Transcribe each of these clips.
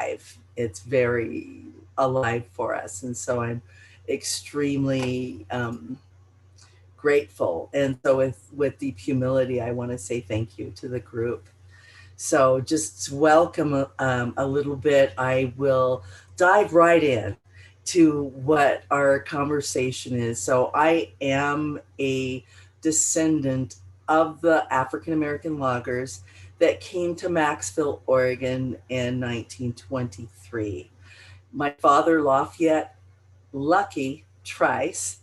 alive. It's very alive for us. And so I'm extremely grateful. And so with deep humility, I want to say thank you to the group. So just welcome a little bit. I will dive right in to what our conversation is. So I am a descendant of the African American loggers that came to Maxville, Oregon in 1923. My father, Lafayette Lucky Trice,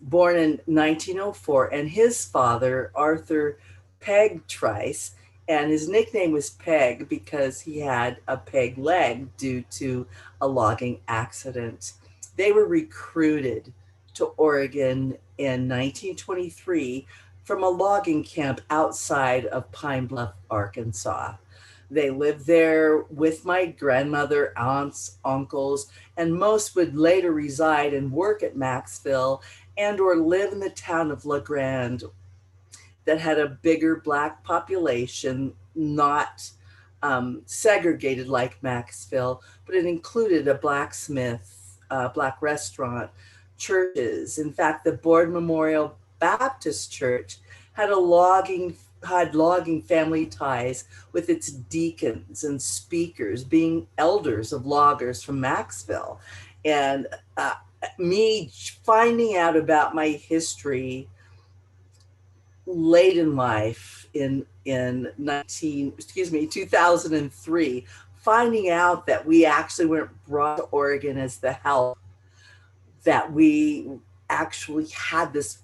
born in 1904, and his father, Arthur Peg Trice, and his nickname was Peg because he had a peg leg due to a logging accident. They were recruited to Oregon in 1923 from a logging camp outside of Pine Bluff, Arkansas. They lived there with my grandmother, aunts, uncles, and most would later reside and work at Maxville and or live in the town of La Grande that had a bigger Black population, not segregated like Maxville, but it included a blacksmith, Black restaurant, churches. In fact, the Board Memorial Baptist Church had logging family ties with its deacons and speakers being elders of loggers from Maxville. And me finding out about my history late in life in 2003, finding out that we actually weren't brought to Oregon as the help, that we actually had this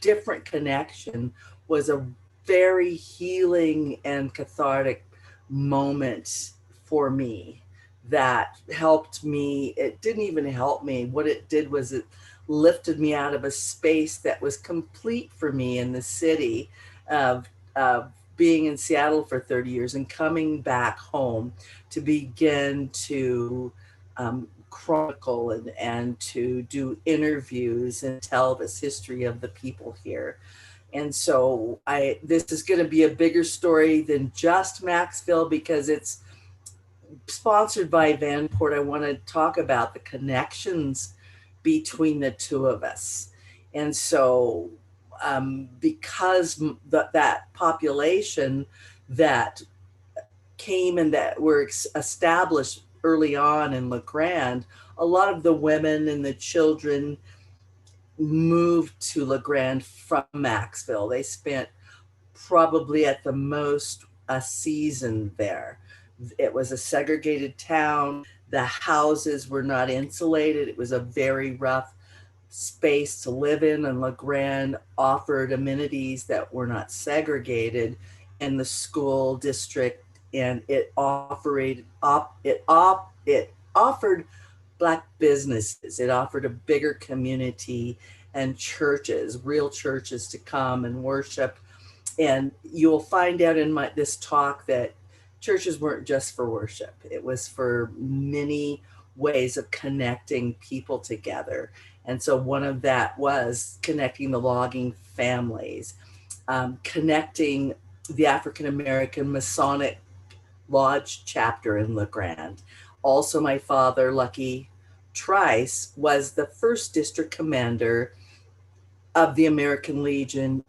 different connection, was a very healing and cathartic moment for me that helped me. It didn't even help me. What it did was it lifted me out of a space that was complete for me in the city of being in Seattle for 30 years and coming back home to begin to chronicle and to do interviews and tell this history of the people here. And so this is going to be a bigger story than just Maxville because it's sponsored by Vanport. I want to talk about the connections between the two of us. And so because that population that came and that were established early on in La Grande, a lot of the women and the children moved to La Grande from Maxville. They spent probably at the most a season there. It was a segregated town. The houses were not insulated. It was a very rough space to live in, and La Grande offered amenities that were not segregated in the school district, and it offered Black businesses. It offered a bigger community and churches, real churches to come and worship. And you'll find out in this talk that churches weren't just for worship. It was for many ways of connecting people together. And so one of that was connecting the logging families, connecting the African American Masonic Lodge chapter in La Grande. Also, my father, Lucky Trice, was the first district commander of the American Legion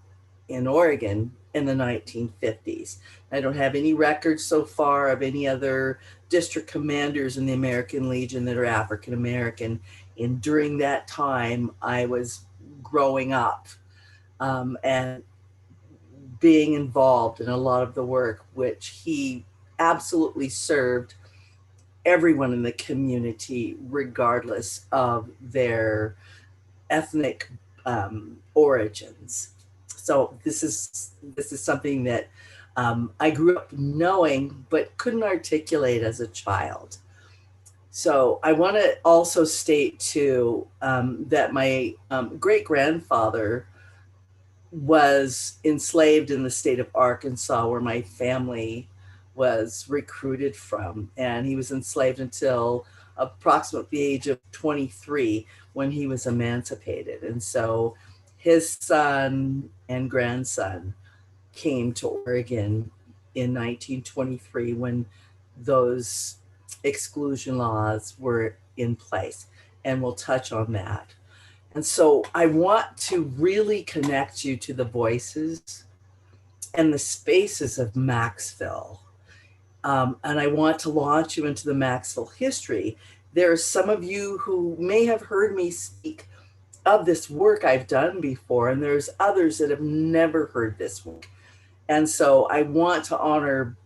in Oregon in the 1950s. I don't have any records so far of any other district commanders in the American Legion that are African American. And during that time, I was growing up and being involved in a lot of the work, which he absolutely served everyone in the community, regardless of their ethnic origins. So this is something that I grew up knowing, but couldn't articulate as a child. So I want to also state too that my great-grandfather was enslaved in the state of Arkansas, where my family was recruited from. And he was enslaved until approximately the age of 23 when he was emancipated. And so his son and grandson came to Oregon in 1923 when those exclusion laws were in place, and we'll touch on that. And so I want to really connect you to the voices and the spaces of Maxville. And I want to launch you into the Maxville history. There are some of you who may have heard me speak of this work I've done before, and there's others that have never heard this work. And so I want to honor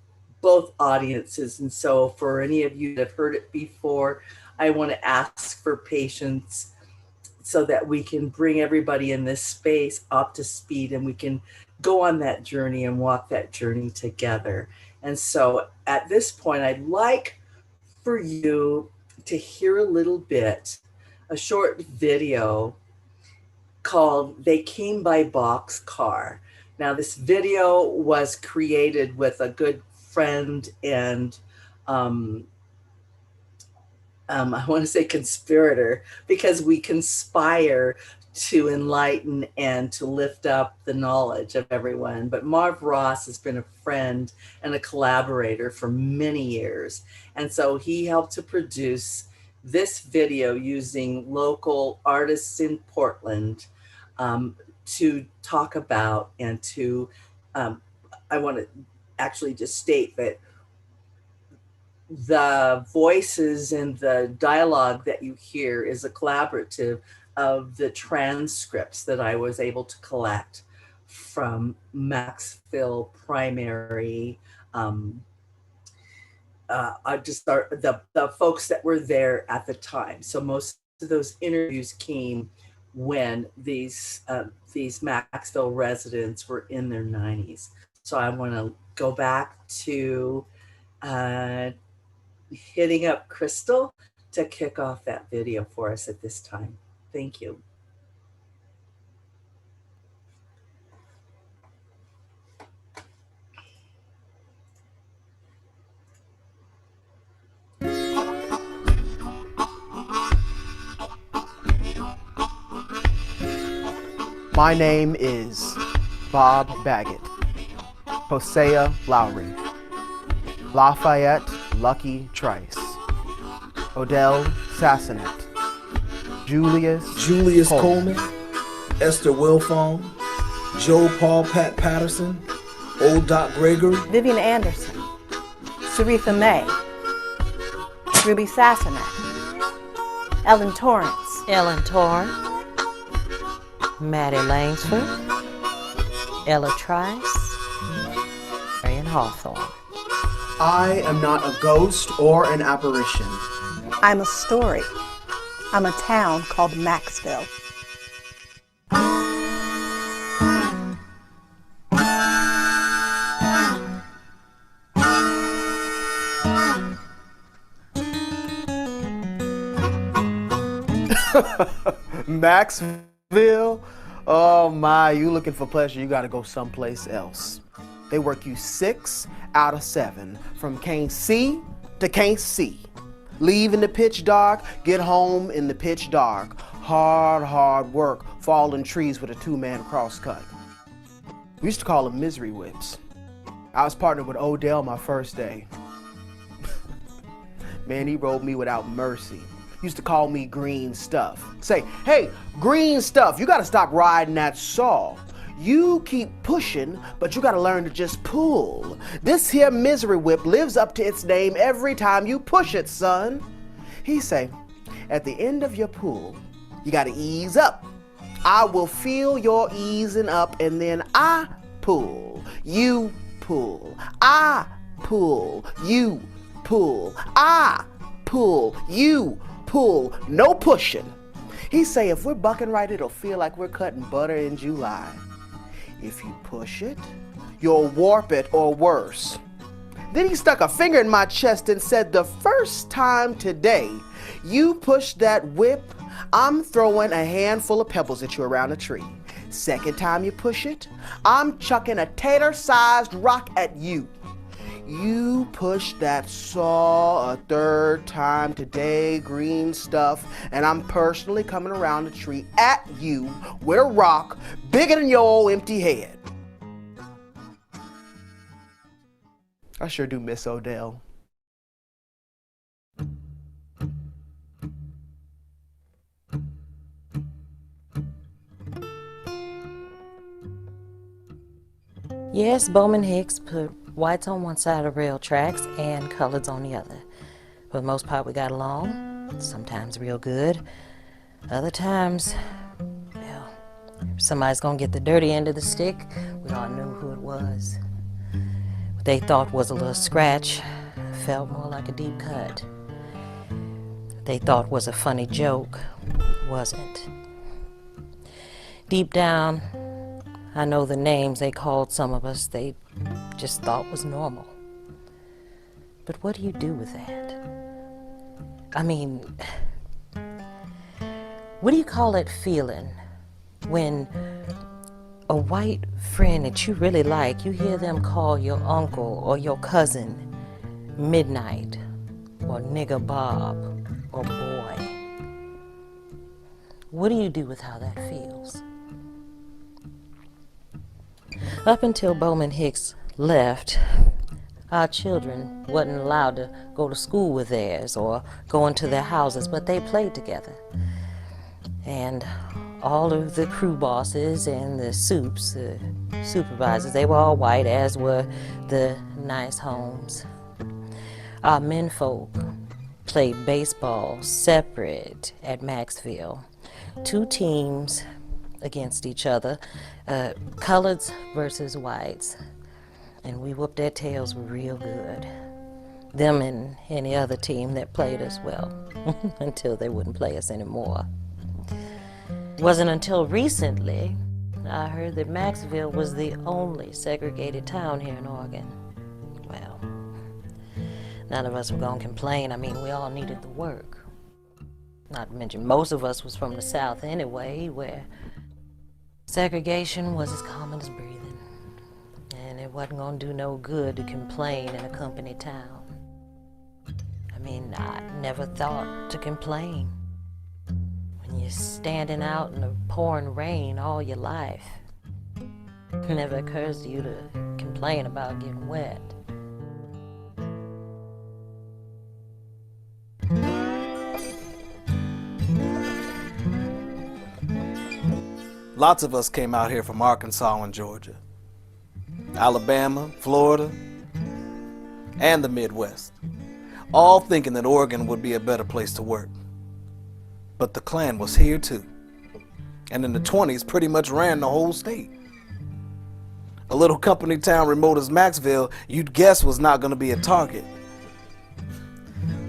both audiences. And so for any of you that have heard it before, I want to ask for patience so that we can bring everybody in this space up to speed and we can go on that journey and walk that journey together. And so at this point, I'd like for you to hear a little bit, a short video called They Came by Boxcar. Now, this video was created with a good friend and I want to say conspirator, because we conspire to enlighten and to lift up the knowledge of everyone. But Marv Ross has been a friend and a collaborator for many years. And so he helped to produce this video using local artists in Portland to talk about and to, I want to actually just state that the voices and the dialogue that you hear is a collaborative of the transcripts that I was able to collect from Maxville primary, the folks that were there at the time. So most of those interviews came when these Maxville residents were in their 90s. So I want to go back to hitting up Crystal to kick off that video for us at this time. Thank you. My name is Bob Baggett, Hosea Lowry, Lafayette Lucky Trice, Odell Sassonet, Julius Coleman, Esther Wilfong, Joe Paul Pat Patterson, Old Doc Gregory, Vivian Anderson, Saritha May, Ruby Sassonet, Ellen Torrance, Maddie Langsford, Ella Trice, Marion Hawthorne. I am not a ghost or an apparition. I'm a story. I'm a town called Maxville. Maxville? Oh my, you looking for pleasure, you gotta go someplace else. They work you 6 out of 7, from can't see to can't see. Leave in the pitch dark, get home in the pitch dark. Hard work, falling trees with a 2-man crosscut. We used to call them misery whips. I was partnered with Odell my first day. Man, he rode me without mercy. Used to call me green stuff. Say, hey, green stuff, you gotta stop riding that saw. You keep pushing, but you gotta learn to just pull. This here misery whip lives up to its name every time you push it, son. He say, at the end of your pull, you gotta ease up. I will feel your easing up, and then I pull. You pull. I pull. You pull. I pull. You pull. No pushing. He say if we're bucking right, it'll feel like we're cutting butter in July. If you push it, you'll warp it or worse. Then he stuck a finger in my chest and said, the first time today you push that whip, I'm throwing a handful of pebbles at you around a tree. Second time you push it, I'm chucking a tater-sized rock at you. You push that saw a third time today, green stuff, and I'm personally coming around the tree at you with a rock bigger than your old empty head. I sure do miss Odell. Yes, Bowman Hicks put whites on one side of rail tracks and coloreds on the other. For the most part, we got along, sometimes real good. Other times, well, if somebody's gonna get the dirty end of the stick, we all knew who it was. What they thought was a little scratch felt more like a deep cut. What they thought was a funny joke wasn't. Deep down, I know the names they called some of us they just thought was normal. But what do you do with that? I mean, what do you call that feeling when a white friend that you really like, you hear them call your uncle or your cousin Midnight or Nigger Bob or Boy? What do you do with how that feels? Up until Bowman Hicks left, our children wasn't allowed to go to school with theirs or go into their houses, but they played together. And all of the crew bosses and the soups, the supervisors, they were all white, as were the nice homes. Our menfolk played baseball separate at Maxville. 2 teams against each other, coloreds versus whites. And we whooped their tails real good. Them and any other team that played us well, until they wouldn't play us anymore. It wasn't until recently I heard that Maxville was the only segregated town here in Oregon. Well, none of us were gonna complain. I mean, we all needed the work. Not to mention, most of us was from the South anyway, where segregation was as common as breathing. And it wasn't gonna do no good to complain in a company town. I mean, I never thought to complain. When you're standing out in the pouring rain all your life, it never occurs to you to complain about getting wet. Lots of us came out here from Arkansas and Georgia, Alabama, Florida, and the Midwest, all thinking that Oregon would be a better place to work. But the Klan was here too, and in the 20s pretty much ran the whole state. A little company town remote as Maxville, you'd guess was not going to be a target.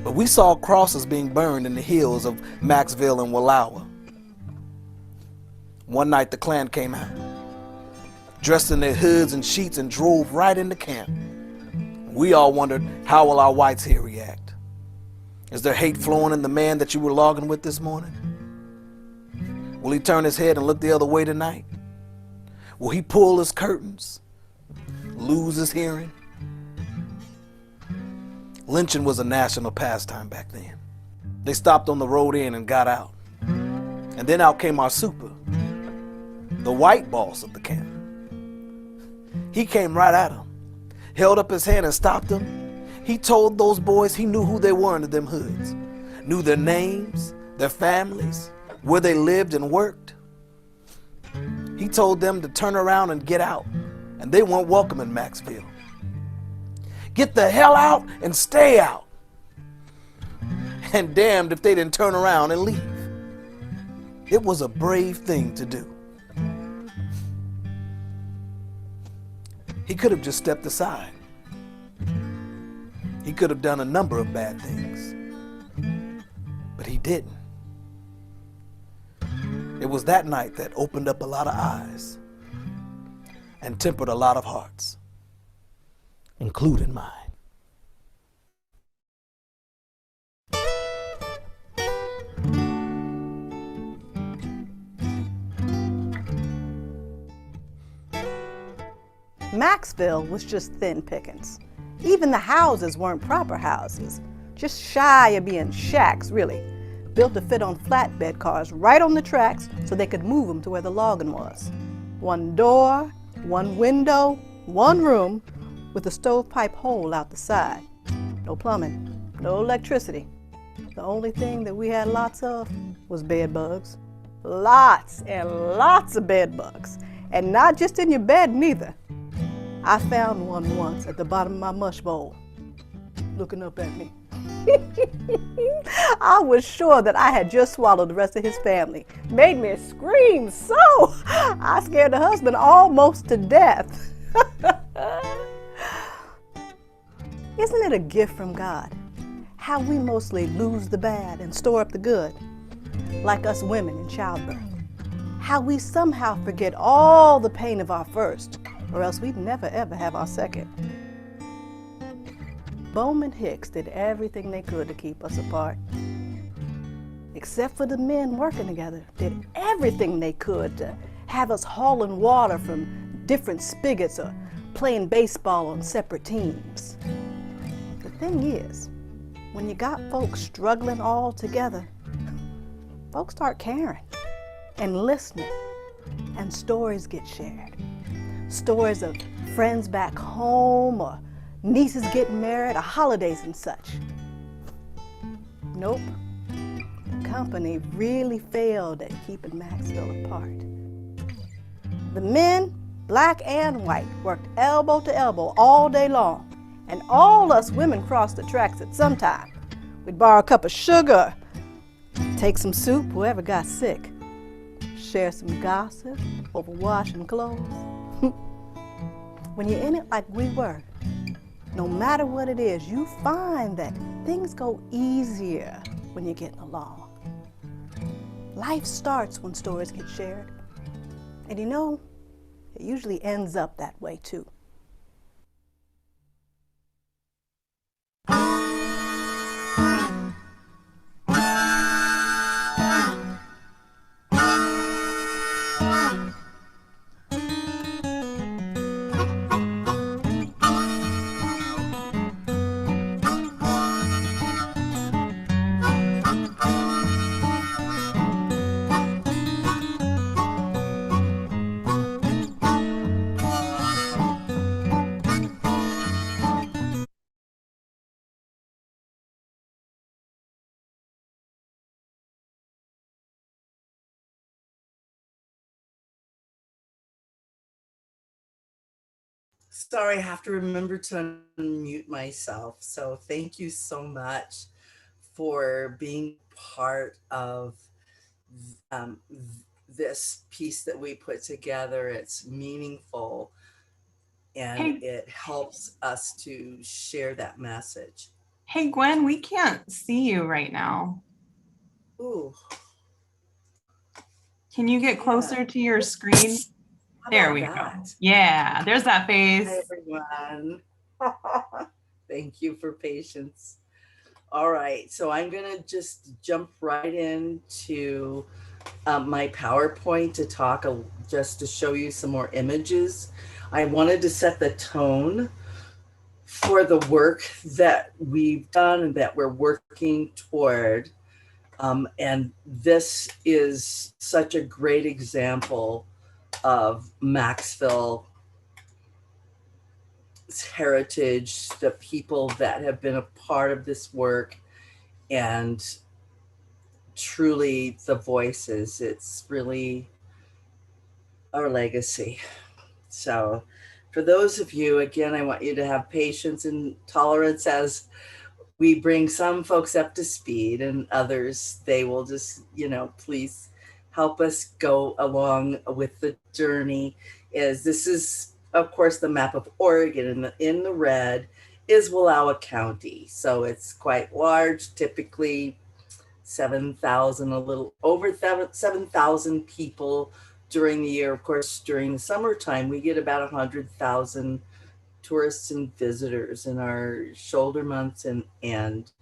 But we saw crosses being burned in the hills of Maxville and Wallowa. One night the Klan came out, dressed in their hoods and sheets, and drove right into camp. We all wondered, how will our whites here react? Is there hate flowing in the man that you were logging with this morning? Will he turn his head and look the other way tonight? Will he pull his curtains, lose his hearing? Lynching was a national pastime back then. They stopped on the road in and got out. And then out came our super, the white boss of the camp. He came right at him, held up his hand and stopped them. He told those boys he knew who they were in them hoods, knew their names, their families, where they lived and worked. He told them to turn around and get out, and they weren't welcome in Maxville. Get the hell out and stay out. And damned if they didn't turn around and leave. It was a brave thing to do. He could have just stepped aside. He could have done a number of bad things, but he didn't. It was that night that opened up a lot of eyes and tempered a lot of hearts, including mine. Maxville was just thin pickings. Even the houses weren't proper houses, just shy of being shacks, really, built to fit on flatbed cars right on the tracks so they could move them to where the logging was. One door, one window, one room with a stovepipe hole out the side. No plumbing, no electricity. The only thing that we had lots of was bed bugs. Lots and lots of bed bugs. And not just in your bed neither. I found one once at the bottom of my mush bowl, looking up at me. I was sure that I had just swallowed the rest of his family. Made me scream so. I scared the husband almost to death. Isn't it a gift from God? How we mostly lose the bad and store up the good, like us women in childbirth. How we somehow forget all the pain of our first, or else we'd never ever have our second. Bowman Hicks did everything they could to keep us apart. Except for the men working together, did everything they could to have us hauling water from different spigots or playing baseball on separate teams. The thing is, when you got folks struggling all together, folks start caring and listening, and stories get shared. Stories of friends back home, or nieces getting married, or holidays and such. Nope, the company really failed at keeping Maxville apart. The men, black and white, worked elbow to elbow all day long, and all us women crossed the tracks at some time. We'd borrow a cup of sugar, take some soup, whoever got sick, share some gossip over washing clothes. When you're in it like we were, no matter what it is, you find that things go easier when you're getting along. Life starts when stories get shared. And you know, it usually ends up that way too. Sorry, I have to remember to unmute myself. So thank you so much for being part of um, this piece that we put together. It's meaningful and Hey, it helps us to share that message. hey, Gwen, we can't see you right now. Ooh, Can you get yeah. closer to your screen? How There about we that? go. Yeah, there's that Hi, face. everyone. Thank you for patience. All right, so I'm gonna just jump right into my PowerPoint to talk, just to show you some more images. I wanted to set the tone for the work that we've done and that we're working toward. And this is such a great example of Maxville heritage, the people that have been a part of this work, and truly the voices. It's really our legacy. So for those of you, again, I want you to have patience and tolerance as we bring some folks up to speed, and others, they will just, please help us go along with the journey. Is this is, of course, the map of Oregon, and in the red is Wallowa County. So it's quite large, typically 7,000, a little over 7,000 people during the year. Of course, during the summertime, we get about 100,000 tourists and visitors in our shoulder months and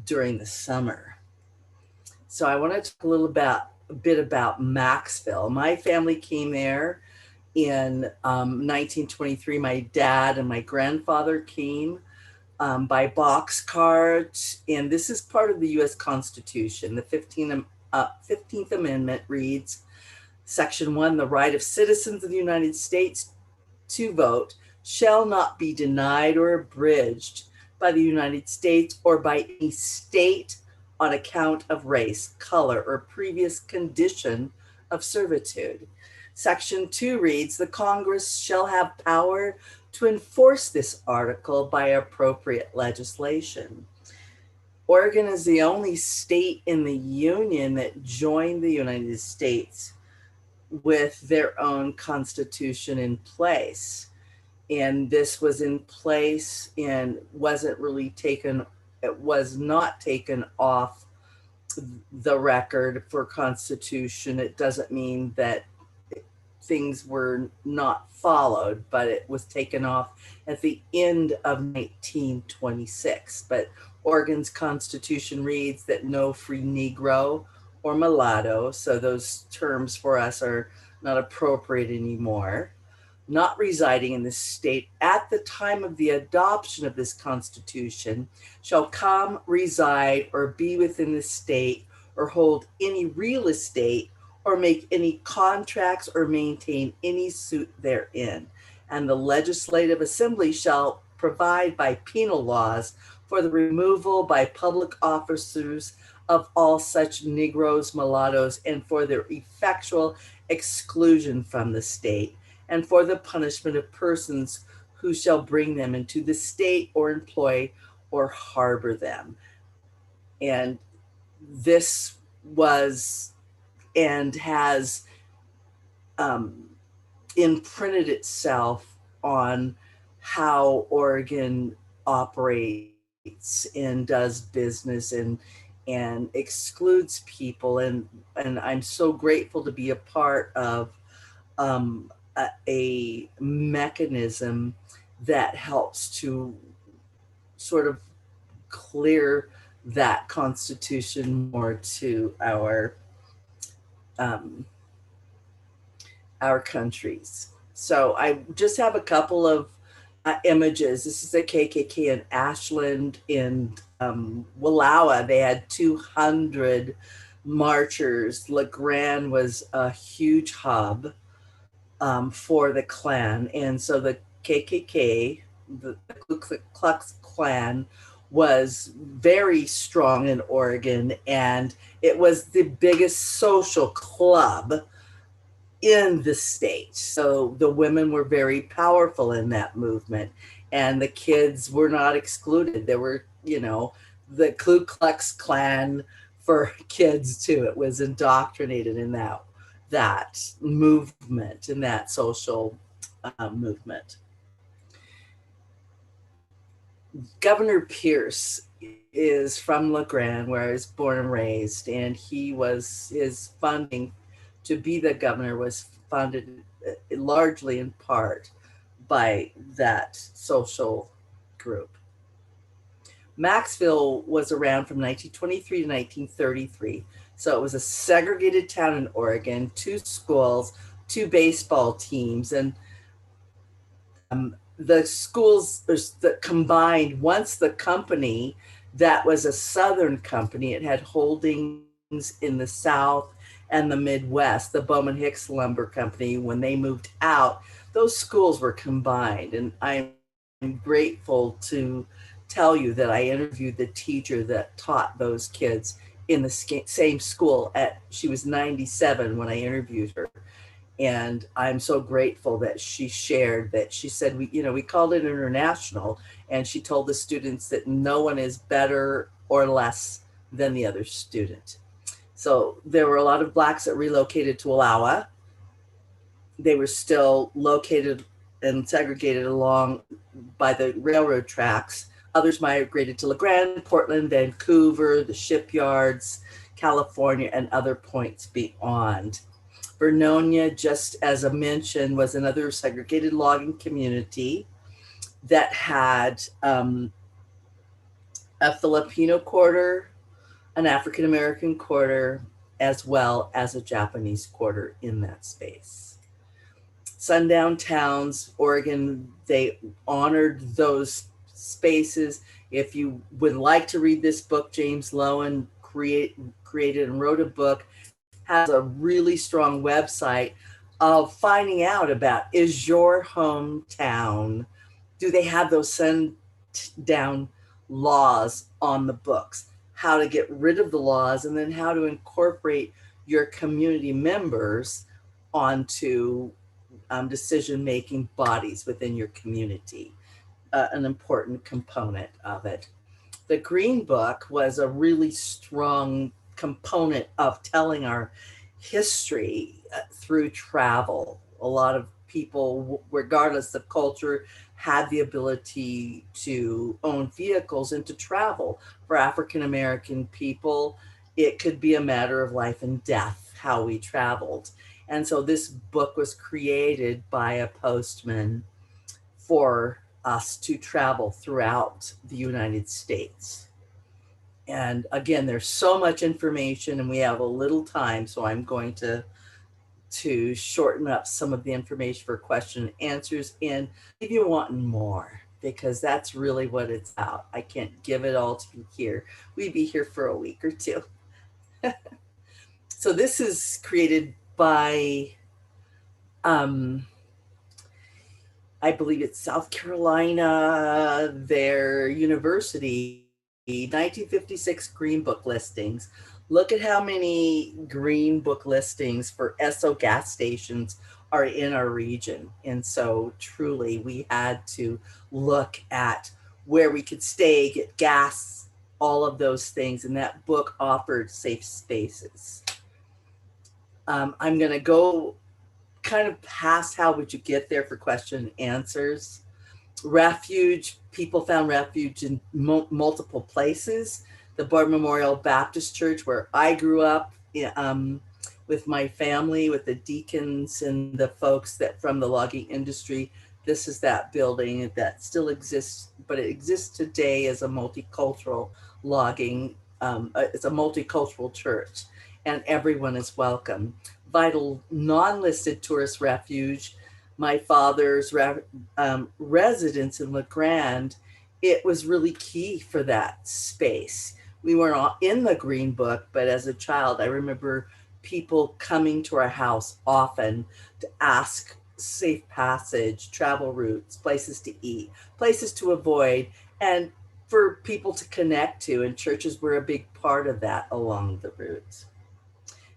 during the summer. So I want to talk a bit about Maxville. My family came there in 1923. My dad and my grandfather came by boxcart, and this is part of the U.S. Constitution. The 15th Amendment reads, Section 1, the right of citizens of the United States to vote shall not be denied or abridged by the United States or by any state on account of race, color, or previous condition of servitude. Section 2 reads, the Congress shall have power to enforce this article by appropriate legislation. Oregon is the only state in the Union that joined the United States with their own constitution in place. And this was in place and it was not taken off the record for constitution. It doesn't mean that things were not followed, but it was taken off at the end of 1926. But Oregon's constitution reads that no free Negro or mulatto, so those terms for us are not appropriate anymore, not residing in this state at the time of the adoption of this constitution shall come, reside, or be within the state, or hold any real estate, or make any contracts, or maintain any suit therein. And the legislative assembly shall provide by penal laws for the removal by public officers of all such Negroes, mulattoes, and for their effectual exclusion from the state, and for the punishment of persons who shall bring them into the state or employ or harbor them. And this was and has imprinted itself on how Oregon operates and does business and excludes people. And I'm so grateful to be a part of a mechanism that helps to sort of clear that constitution more to our countries. So I just have a couple of images. This is the KKK in Ashland. In Wallowa, they had 200 marchers. LeGrand was a huge hub for the Klan. And so the KKK, the Ku Klux Klan, was very strong in Oregon, and it was the biggest social club in the state. So the women were very powerful in that movement, and the kids were not excluded. There were, the Ku Klux Klan for kids too. It was indoctrinated in that movement, in that social movement. Governor Pierce is from LeGrand, where I was born and raised, and his funding to be the governor was funded largely in part by that social group. Maxville was around from 1923 to 1933. So it was a segregated town in Oregon, 2 schools, 2 baseball teams, and the schools that combined, once the company that was a Southern company, it had holdings in the South and the Midwest, the Bowman Hicks Lumber Company, when they moved out, those schools were combined. And I'm grateful to tell you that I interviewed the teacher that taught those kids in the same school. She was 97 when I interviewed her. And I'm so grateful that she shared that. She said, we called it international. And she told the students that no one is better or less than the other student. So there were a lot of Blacks that relocated to Wallowa. They were still located and segregated along by the railroad tracks. Others migrated to LeGrand, Portland, Vancouver, the shipyards, California, and other points beyond. Vernonia, just as I mentioned, was another segregated logging community that had a Filipino quarter, an African-American quarter, as well as a Japanese quarter in that space. Sundown towns, Oregon, they honored those spaces. If you would like to read this book, James Lowen created and wrote a book, has a really strong website of finding out about, is your hometown, do they have those sundown laws on the books, how to get rid of the laws, and then how to incorporate your community members onto decision-making bodies within your community, an important component of it. The Green Book was a really strong component of telling our history through travel. A lot of people, regardless of culture, had the ability to own vehicles and to travel. For African American people, it could be a matter of life and death how we traveled. And so this book was created by a postman for us to travel throughout the United States. And again, there's so much information and we have a little time, so I'm going to shorten up some of the information for question and answers and if you want more, because that's really what it's about. I can't give it all to you here. We'd be here for a week or two. So this is created by I believe it's South Carolina, their university, 1956 Green Book listings. Look at how many Green Book listings for Esso gas stations are in our region. And so truly we had to look at where we could stay, get gas, all of those things. And that book offered safe spaces. I'm going to go kind of past how would you get there for question and answers. Refuge, people found refuge in multiple places. The Bard Memorial Baptist Church, where I grew up with my family, with the deacons and the folks that from the logging industry. This is that building that still exists, but it exists today as a multicultural logging. It's a multicultural church, and everyone is welcome. Vital non-listed tourist refuge, my father's residence in La Grande, it was really key for that space. We weren't in the Green Book, but as a child, I remember people coming to our house often to ask safe passage, travel routes, places to eat, places to avoid, and for people to connect to, and churches were a big part of that along the routes.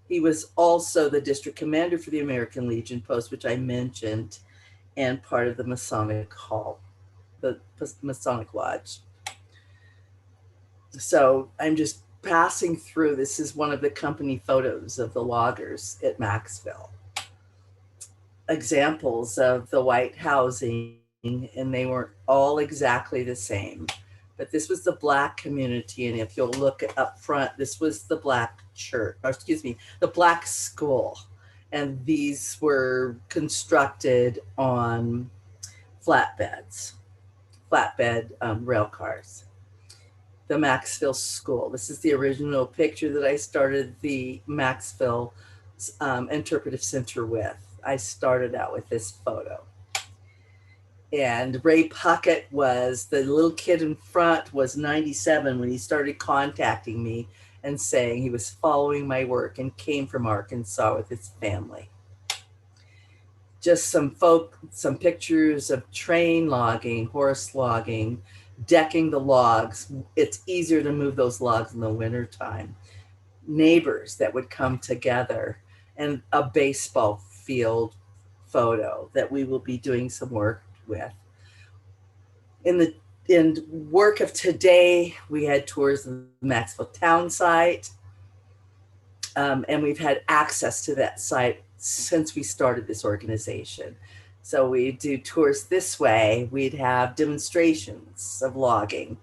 He was also the district commander for the American Legion Post, which I mentioned, and part of the Masonic Hall, the Masonic Lodge. So I'm just passing through. This is one of the company photos of the loggers at Maxville. Examples of the white housing, and they weren't all exactly the same. But this was the Black community, and if you'll look up front, this was the Black church, or excuse me, the Black school. And these were constructed on flatbed rail cars. The Maxville School. This is the original picture that I started the Maxville Interpretive Center with. I started out with this photo. And Ray Puckett was, the little kid in front was 97 when he started contacting me and saying he was following my work and came from Arkansas with his family. Just some pictures of train logging, horse logging, decking the logs. It's easier to move those logs in the wintertime. Neighbors that would come together, and a baseball field photo that we will be doing some work with. In work of today, we had tours of the Maxville town site, and we've had access to that site since we started this organization. So we do tours this way. We'd have demonstrations of logging.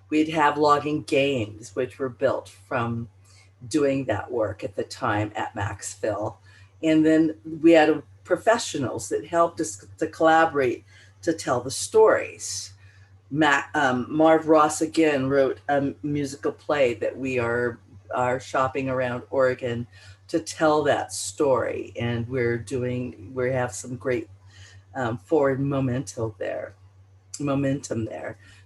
We'd have logging games, which were built from doing that work at the time at Maxville. And then we had professionals that helped us to collaborate to tell the stories. Marv Ross again wrote a musical play that we are shopping around Oregon to tell that story, and we have some great forward momentum there.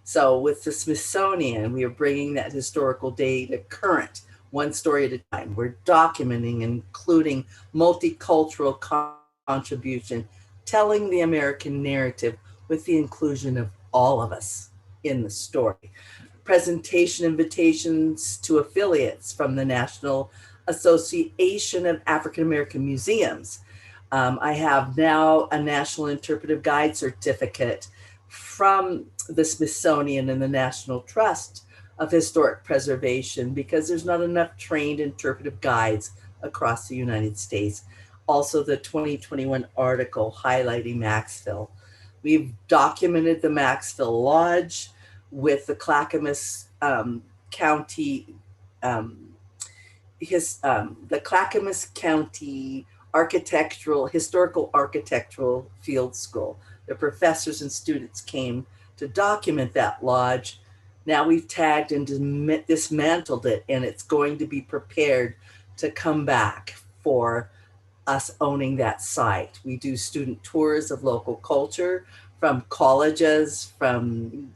So with the Smithsonian, we are bringing that historical data current, one story at a time. We're documenting and including multicultural contribution, telling the American narrative with the inclusion of all of us in the story. Presentation invitations to affiliates from the National Association of African American Museums. I have now a National Interpretive Guide certificate from the Smithsonian and the National Trust of Historic Preservation because there's not enough trained interpretive guides across the United States. Also, the 2021 article highlighting Maxville. We've documented the Maxville Lodge with the Clackamas County, the Clackamas County Historical Architectural Field School. The professors and students came to document that lodge. Now we've tagged and dismantled it, and it's going to be prepared to come back for us owning that site. We do student tours of local culture from colleges, from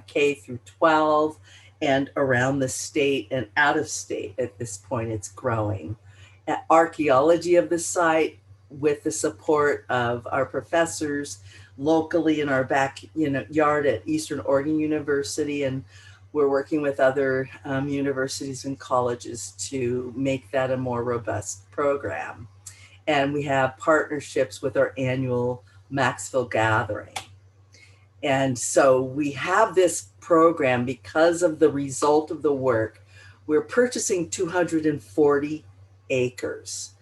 K through 12, and around the state and out of state. At this point, it's growing. Archaeology of the site, with the support of our professors locally in our backyard at Eastern Oregon University, and we're working with other universities and colleges to make that a more robust program. And we have partnerships with our annual Maxville Gathering. And so we have this program because of the result of the work. We're purchasing 240 acres.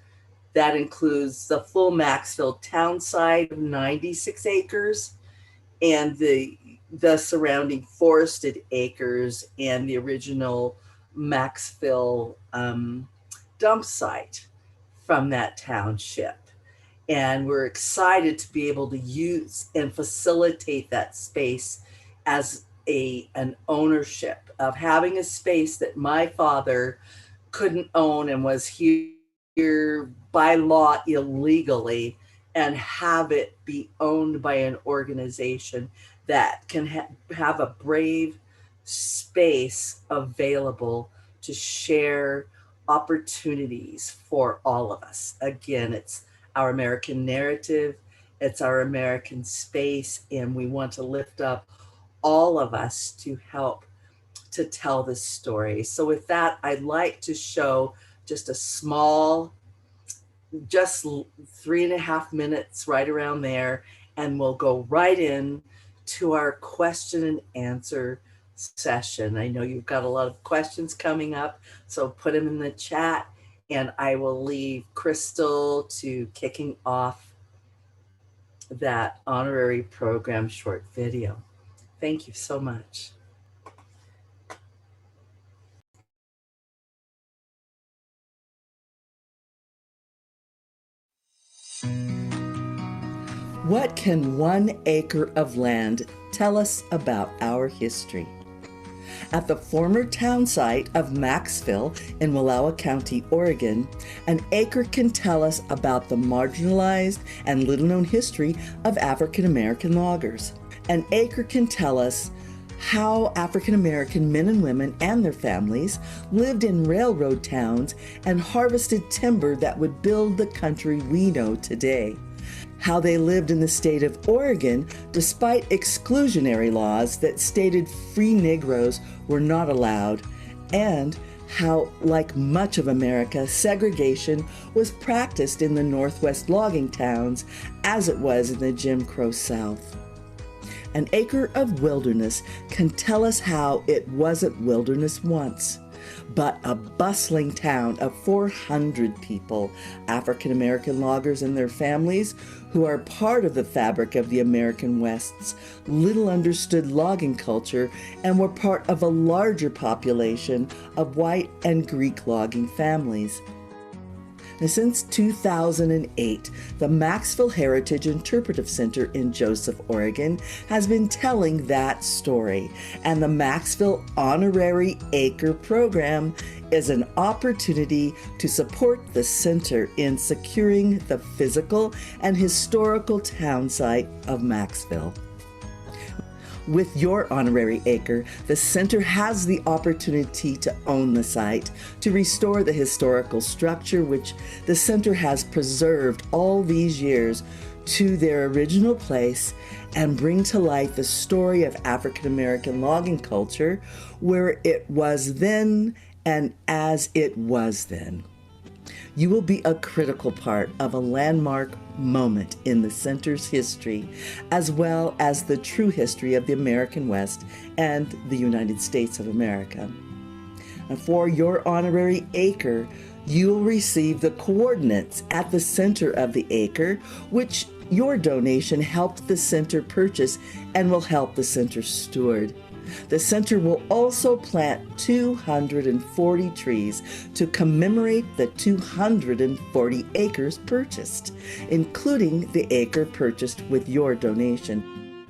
That includes the full Maxville town site of 96 acres and the surrounding forested acres and the original Maxville dump site from that township. And we're excited to be able to use and facilitate that space as an ownership of having a space that my father couldn't own and was here by law illegally, and have it be owned by an organization that can have a brave space available to share opportunities for all of us. Again, it's our American narrative, it's our American space, and we want to lift up all of us to help to tell this story. So with that, I'd like to show just a small, just 3.5 minutes, right around there, and we'll go right in to our question and answer session. I know you've got a lot of questions coming up, so put them in the chat, and I will leave Crystal to kicking off that honorary program short video. Thank you so much. What can 1 acre of land tell us about our history? At the former town site of Maxville in Wallowa County, Oregon, an acre can tell us about the marginalized and little-known history of African American loggers. An acre can tell us how African American men and women and their families lived in railroad towns and harvested timber that would build the country we know today. How they lived in the state of Oregon despite exclusionary laws that stated free Negroes were not allowed, and how, like much of America, segregation was practiced in the Northwest logging towns as it was in the Jim Crow South. An acre of wilderness can tell us how it wasn't wilderness once, but a bustling town of 400 people, African American loggers and their families, who are part of the fabric of the American West's little understood logging culture and were part of a larger population of white and Greek logging families. Now, since 2008, the Maxville Heritage Interpretive Center in Joseph, Oregon, has been telling that story, and the Maxville Honorary Acre Program is an opportunity to support the center in securing the physical and historical town site of Maxville. With your honorary acre, the center has the opportunity to own the site, to restore the historical structure which the center has preserved all these years to their original place, and bring to light the story of African American logging culture where it was then and as it was then. You will be a critical part of a landmark moment in the center's history, as well as the true history of the American West and the United States of America. And for your honorary acre, you will receive the coordinates at the center of the acre, which your donation helped the center purchase and will help the center steward. The center will also plant 240 trees to commemorate the 240 acres purchased, including the acre purchased with your donation.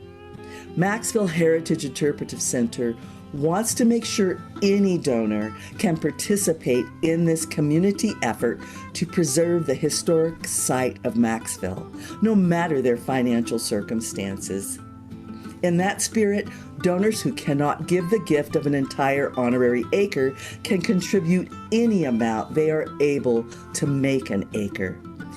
Maxville Heritage Interpretive Center wants to make sure any donor can participate in this community effort to preserve the historic site of Maxville, no matter their financial circumstances. In that spirit, donors who cannot give the gift of an entire honorary acre can contribute any amount they are able to make an acre.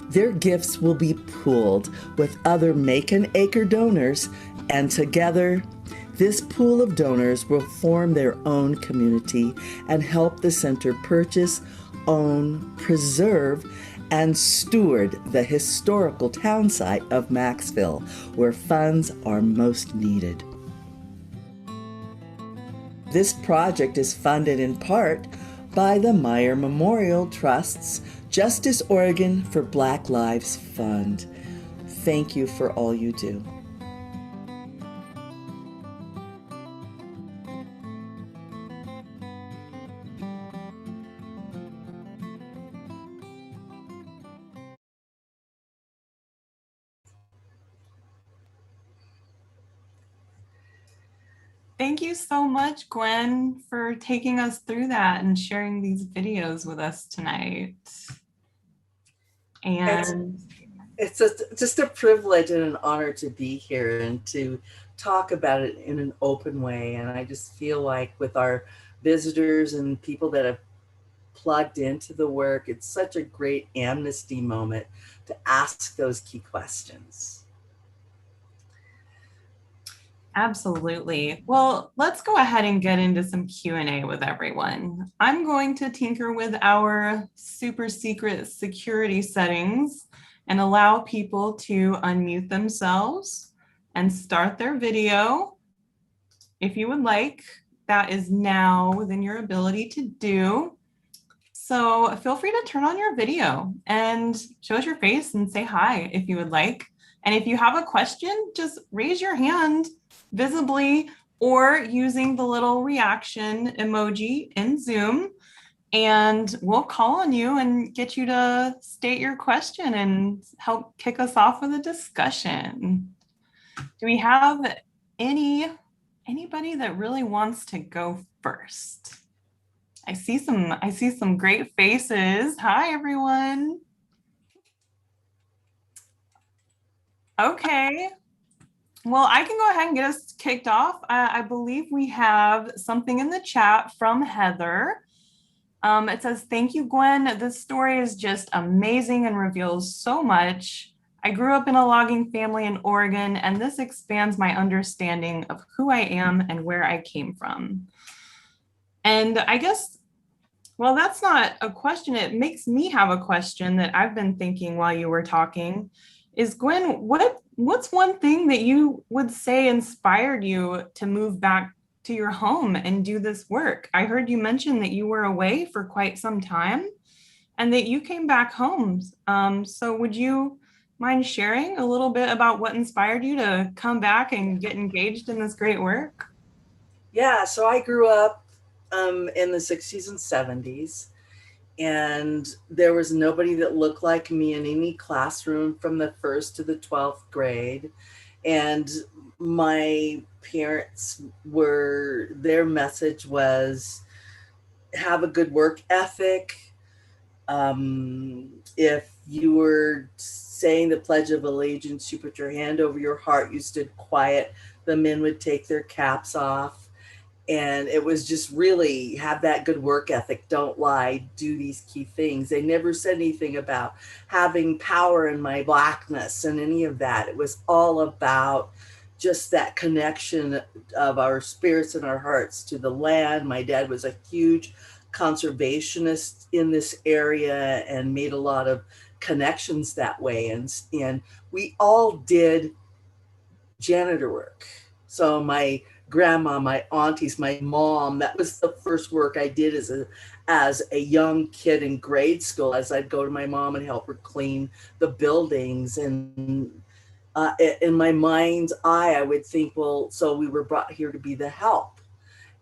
Their gifts will be pooled with other Make an Acre donors, and together, this pool of donors will form their own community and help the center purchase, own, preserve, and steward the historical town site of Maxville, where funds are most needed. This project is funded in part by the Meyer Memorial Trust's Justice Oregon for Black Lives Fund. Thank you for all you do. Thank you so much, Gwen, for taking us through that and sharing these videos with us tonight. And it's just a privilege and an honor to be here and to talk about it in an open way. And I just feel like with our visitors and people that have plugged into the work, it's such a great amnesty moment to ask those key questions. absolutely. Well, let's go ahead and get into some Q&A with everyone. I'm going to tinker with our super secret security settings and allow people to unmute themselves and start their video. If you would like, that is now within your ability to do. So feel free to turn on your video and show us your face and say hi if you would like. And if you have a question, just raise your hand visibly or using the little reaction emoji in Zoom, and we'll call on you and get you to state your question and help kick us off with a discussion. Do we have anybody that really wants to go first? I see some great faces. Hi, everyone. Okay. Well, I can go ahead and get us kicked off. I believe we have something in the chat from Heather. It says, "Thank you, Gwen. This story is just amazing and reveals so much. I grew up in a logging family in Oregon, and this expands my understanding of who I am and where I came from." And I guess, well, that's not a question. It makes me have a question that I've been thinking while you were talking. Is, Gwen, what's one thing that you would say inspired you to move back to your home and do this work? I heard you mention that you were away for quite some time and that you came back home. So would you mind sharing a little bit about what inspired you to come back and get engaged in this great work? Yeah, so I grew up in the 60s and 70s. And there was nobody that looked like me in any classroom from the 1st to the 12th grade. And my parents their message was, have a good work ethic. If you were saying the Pledge of Allegiance, you put your hand over your heart, you stood quiet, the men would take their caps off. And it was just really, have that good work ethic, don't lie, do these key things. They never said anything about having power in my Blackness and any of that. It was all about just that connection of our spirits and our hearts to the land. My dad was a huge conservationists in this area and made a lot of connections that way. And we all did janitor work. So my grandma, my aunties, my mom, that was the first work I did as a young kid in grade school, as I'd go to my mom and help her clean the buildings. And in my mind's eye, I would think, well, so we were brought here to be the help.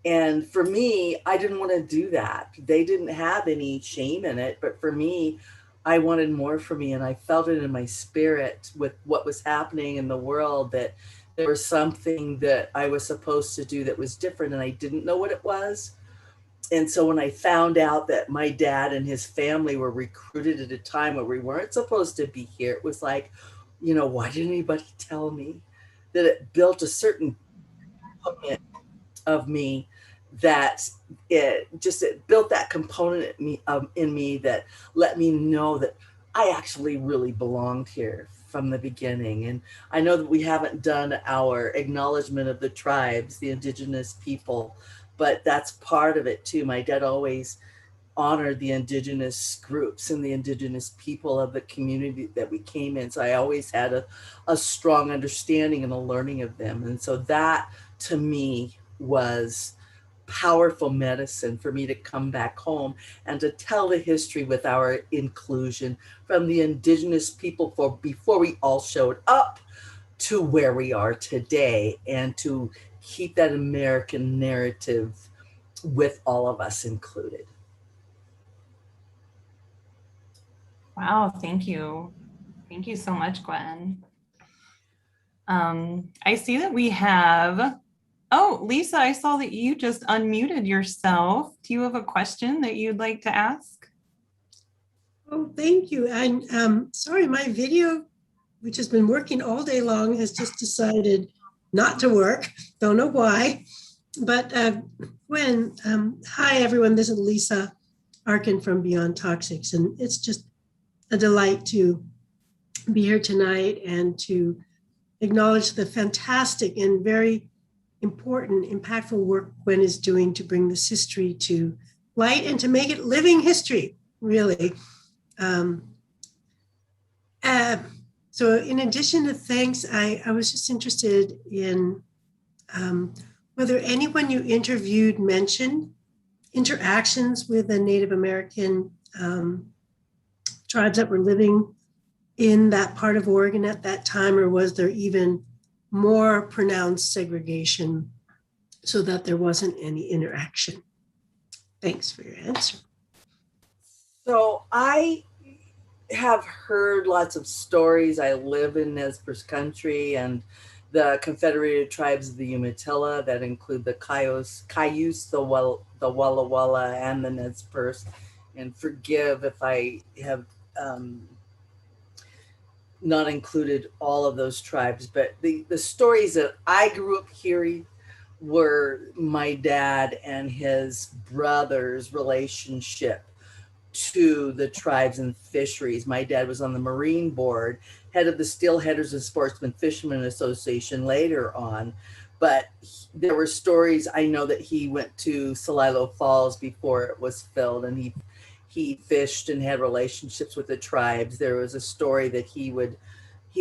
And for me, I didn't want to do that. They didn't have any shame in it, but for me, I wanted more for me. And I felt it in my spirit with what was happening in the world, that there was something that I was supposed to do that was different, and I didn't know what it was. And so when I found out that my dad and his family were recruited at a time where we weren't supposed to be here, it was like, why didn't anybody tell me? That it built a certain component of me, that it built that component in me that let me know that I actually really belonged here from the beginning. And I know that we haven't done our acknowledgement of the tribes, the indigenous people, but that's part of it too. My dad always honored the indigenous groups and the indigenous people of the community that we came in. So I always had a strong understanding and a learning of them. And so that to me was powerful medicine for me to come back home and to tell the history with our inclusion from the indigenous people before we all showed up to where we are today, and to keep that American narrative with all of us included. Wow, thank you. Thank you so much, Gwen. I see that we have, Lisa, I saw that you just unmuted yourself. Do you have a question that you'd like to ask? Oh, thank you. And sorry, my video, which has been working all day long, has just decided not to work. Don't know why. But Gwen, hi everyone, this is Lisa Arkin from Beyond Toxics, and it's just a delight to be here tonight and to acknowledge the fantastic and very important, impactful work Gwen is doing to bring this history to light and to make it living history, really. So in addition to thanks, I was just interested in whether anyone you interviewed mentioned interactions with the Native American tribes that were living in that part of Oregon at that time, or was there even more pronounced segregation so that there wasn't any interaction? Thanks for your answer. So I have heard lots of stories. I live in Nez Perce country, and the Confederated Tribes of the Umatilla that include the Cayuse, the Walla Walla, and the Nez Perce. And forgive if I have not included all of those tribes, but the stories that I grew up hearing were my dad and his brother's relationship to the tribes and fisheries. My dad was on the Marine Board, head of the Steelheaders and Sportsmen Fishermen Association later on. But there were stories, I know that he went to Celilo Falls before it was filled, and he fished and had relationships with the tribes. There was a story that he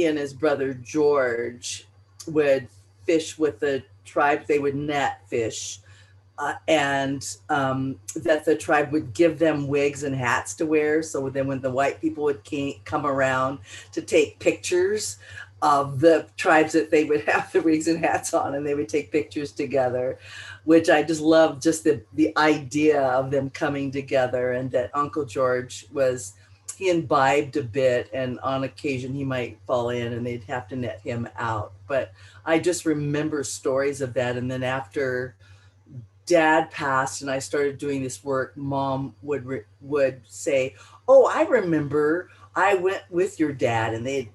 and his brother George would fish with the tribe. They would net fish, and that the tribe would give them wigs and hats to wear. So then when the white people would come around to take pictures of the tribes, that they would have the wigs and hats on, and they would take pictures together, which I just love, just the idea of them coming together. And that Uncle George he imbibed a bit, and on occasion he might fall in and they'd have to net him out. But I just remember stories of that. And then after Dad passed and I started doing this work, Mom would say, "Oh, I remember I went with your dad, and they'd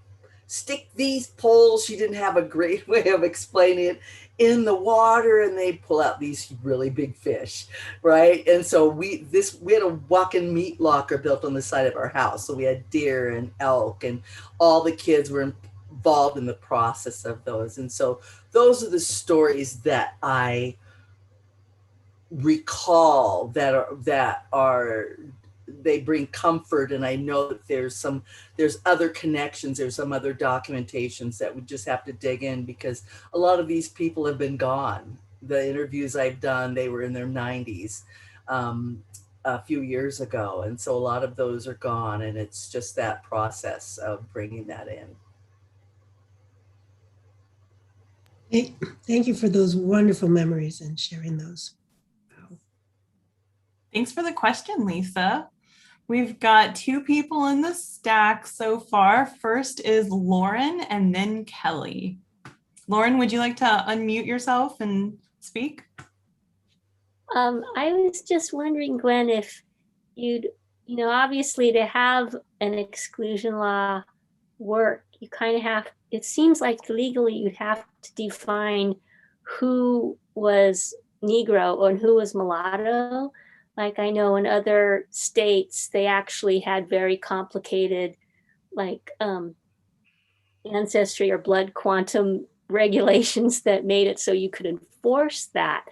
stick these poles," she didn't have a great way of explaining it, "in the water, and they'd pull out these really big fish," right? And so we had a walk-in meat locker built on the side of our house. So we had deer and elk, and all the kids were involved in the process of those. And so those are the stories that I recall that are they bring comfort. And I know that there's other connections, there's some other documentations that we just have to dig in, because a lot of these people have been gone. The interviews I've done, they were in their 90s a few years ago, and so a lot of those are gone, and it's just that process of bringing that in. Thank you for those wonderful memories and sharing those. Wow. Thanks for the question, Lisa. We've got two people in the stack so far. First is Lauren and then Kelly. Lauren, would you like to unmute yourself and speak? I was just wondering, Gwen, if you'd, obviously to have an exclusion law work, you kind of have, it seems like legally you'd have to define who was Negro and who was mulatto. Like I know in other states, they actually had very complicated, like ancestry or blood quantum regulations that made it so you could enforce that.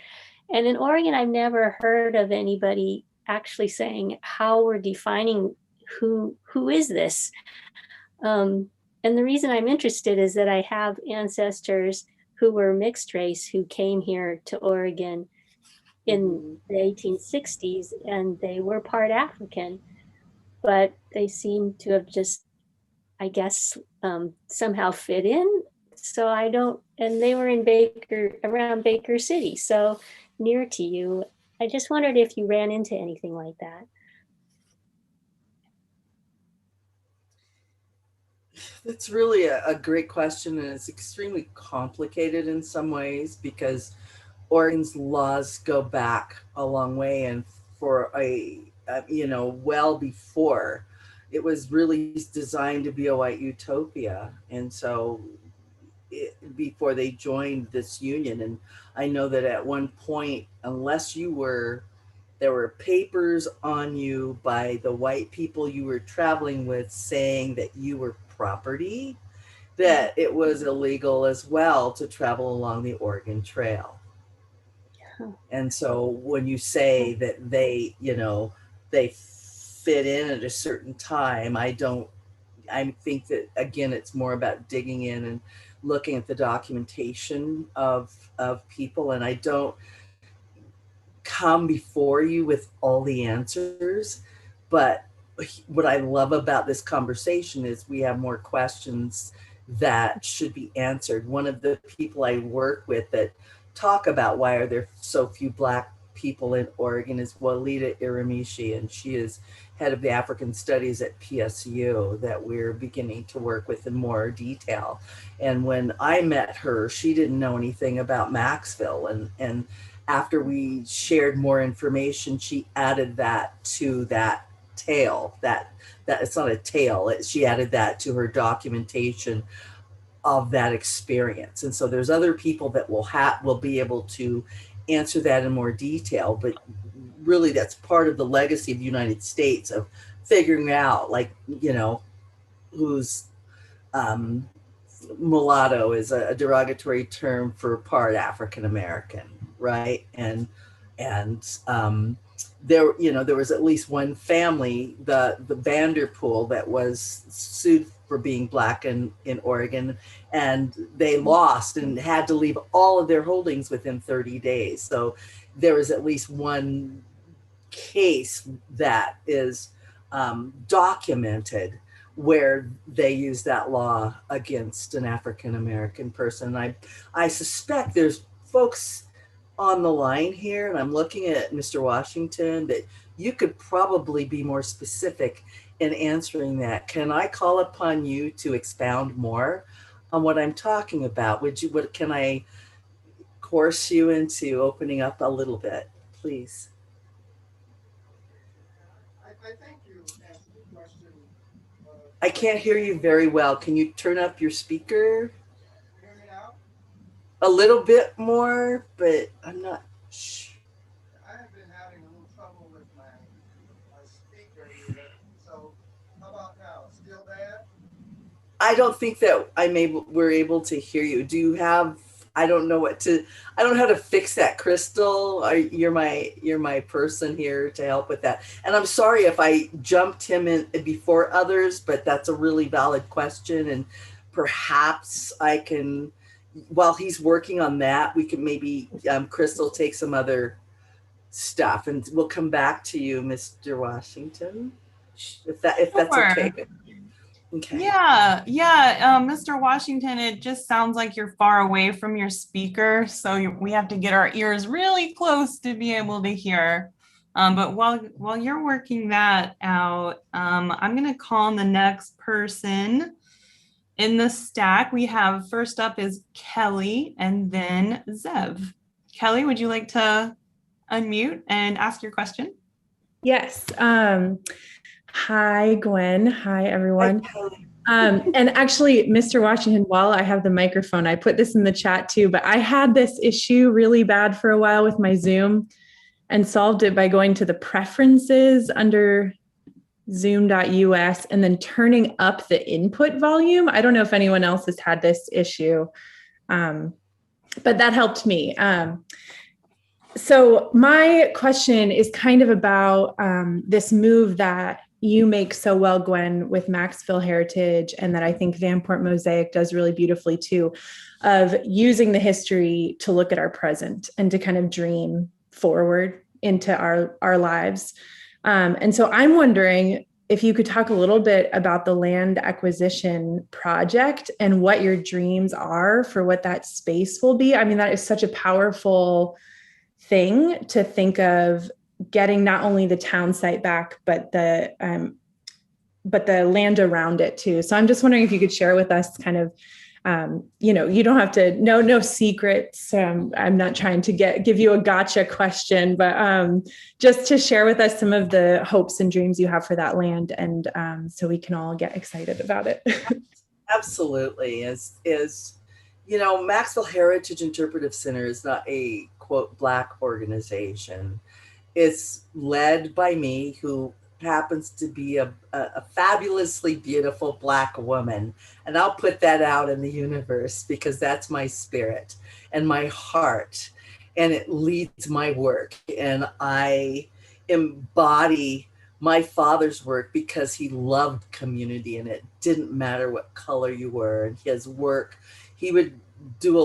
And in Oregon, I've never heard of anybody actually saying how we're defining who is this. And the reason I'm interested is that I have ancestors who were mixed race who came here to Oregon in the 1860s, and they were part African, but they seem to have just, I guess, somehow fit in. So I don't, and they were in around Baker City, so near to you. I just wondered if you ran into anything like that. That's really a great question, and it's extremely complicated in some ways, because Oregon's laws go back a long way, and for well before it was really designed to be a white utopia. And so before they joined this union, and I know that at one point, unless there were papers on you by the white people you were traveling with saying that you were property, that it was illegal as well to travel along the Oregon Trail. And so when you say that they fit in at a certain time, I think that, again, it's more about digging in and looking at the documentation of people. And I don't come before you with all the answers, but what I love about this conversation is we have more questions that should be answered. One of the people I work with that talk about why are there so few Black people in Oregon is Walida Iramishi, and she is head of the African Studies at PSU that we're beginning to work with in more detail. And when I met her, she didn't know anything about Maxville, and after we shared more information, she added that to that tale, that it's not a tale, she added that to her documentation of that experience. And so there's other people that will be able to answer that in more detail, but really that's part of the legacy of the United States of figuring out, like, who's mulatto is a derogatory term for part African American, right? And there was at least one family, the Vanderpool, that was sued for being Black in Oregon, and they lost and had to leave all of their holdings within 30 days. So there was at least one case that is documented where they use that law against an African American person. I suspect there's folks on the line here, and I'm looking at Mr. Washington, that you could probably be more specific in answering that. Can I call upon you to expound more on what I'm talking about? Can I coerce you into opening up a little bit, please? I think you answered the question. I can't hear you very well. Can you turn up your speaker? Hear me now? A little bit more, but I'm not sure. I have been having a little trouble with my speaker here. So how about now? Still bad? I don't think that we're able to hear you. Do you have I don't know I don't know how to fix that, Crystal. You're my person here to help with that. And I'm sorry if I jumped him in before others, but that's a really valid question. And perhaps I can, while he's working on that, we can maybe, Crystal, take some other stuff and we'll come back to you, Mr. Washington, if that's okay. Okay. Yeah, Mr. Washington, it just sounds like you're far away from your speaker, so we have to get our ears really close to be able to hear. But while you're working that out, I'm going to call on the next person in the stack. We have first up is Kelly and then Zev. Kelly, would you like to unmute and ask your question? Yes. Hi, Gwen. Hi, everyone. And actually, Mr. Washington, while I have the microphone, I put this in the chat too, but I had this issue really bad for a while with my Zoom and solved it by going to the preferences under zoom.us and then turning up the input volume. I don't know if anyone else has had this issue, but that helped me. So my question is kind of about this move that you make so well, Gwen, with Maxville Heritage, and that I think Vanport Mosaic does really beautifully too, of using the history to look at our present and to kind of dream forward into our lives. And so I'm wondering if you could talk a little bit about the land acquisition project and what your dreams are for what that space will be. I mean, that is such a powerful thing to think of, getting not only the town site back, but the land around it too. So I'm just wondering if you could share with us kind of, you don't have to, no secrets. I'm not trying to give you a gotcha question, but just to share with us some of the hopes and dreams you have for that land, and so we can all get excited about it. Absolutely. Maxville Heritage Interpretive Center is not a quote Black organization. It's led by me, who happens to be a fabulously beautiful Black woman. And I'll put that out in the universe because that's my spirit and my heart. And it leads my work. And I embody my father's work because he loved community, and it didn't matter what color you were. And his work, he would do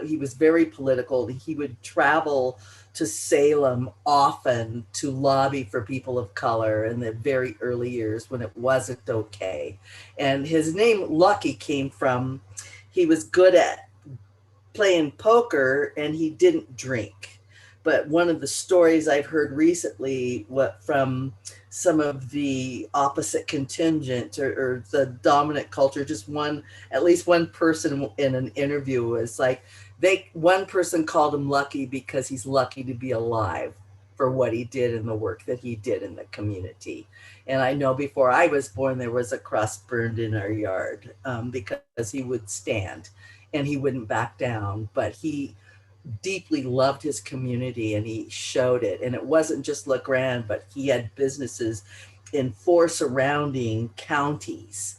he was very political. He would travel to Salem often to lobby for people of color in the very early years when it wasn't okay. And his name, Lucky, came from, he was good at playing poker and he didn't drink. But one of the stories I've heard recently from some of the opposite contingent or the dominant culture, at least one person in an interview was like, one person called him lucky because he's lucky to be alive for what he did and the work that he did in the community. And I know before I was born, there was a cross burned in our yard because he would stand and he wouldn't back down, but he deeply loved his community and he showed it. And it wasn't just La Grande, but he had businesses in 4 surrounding counties.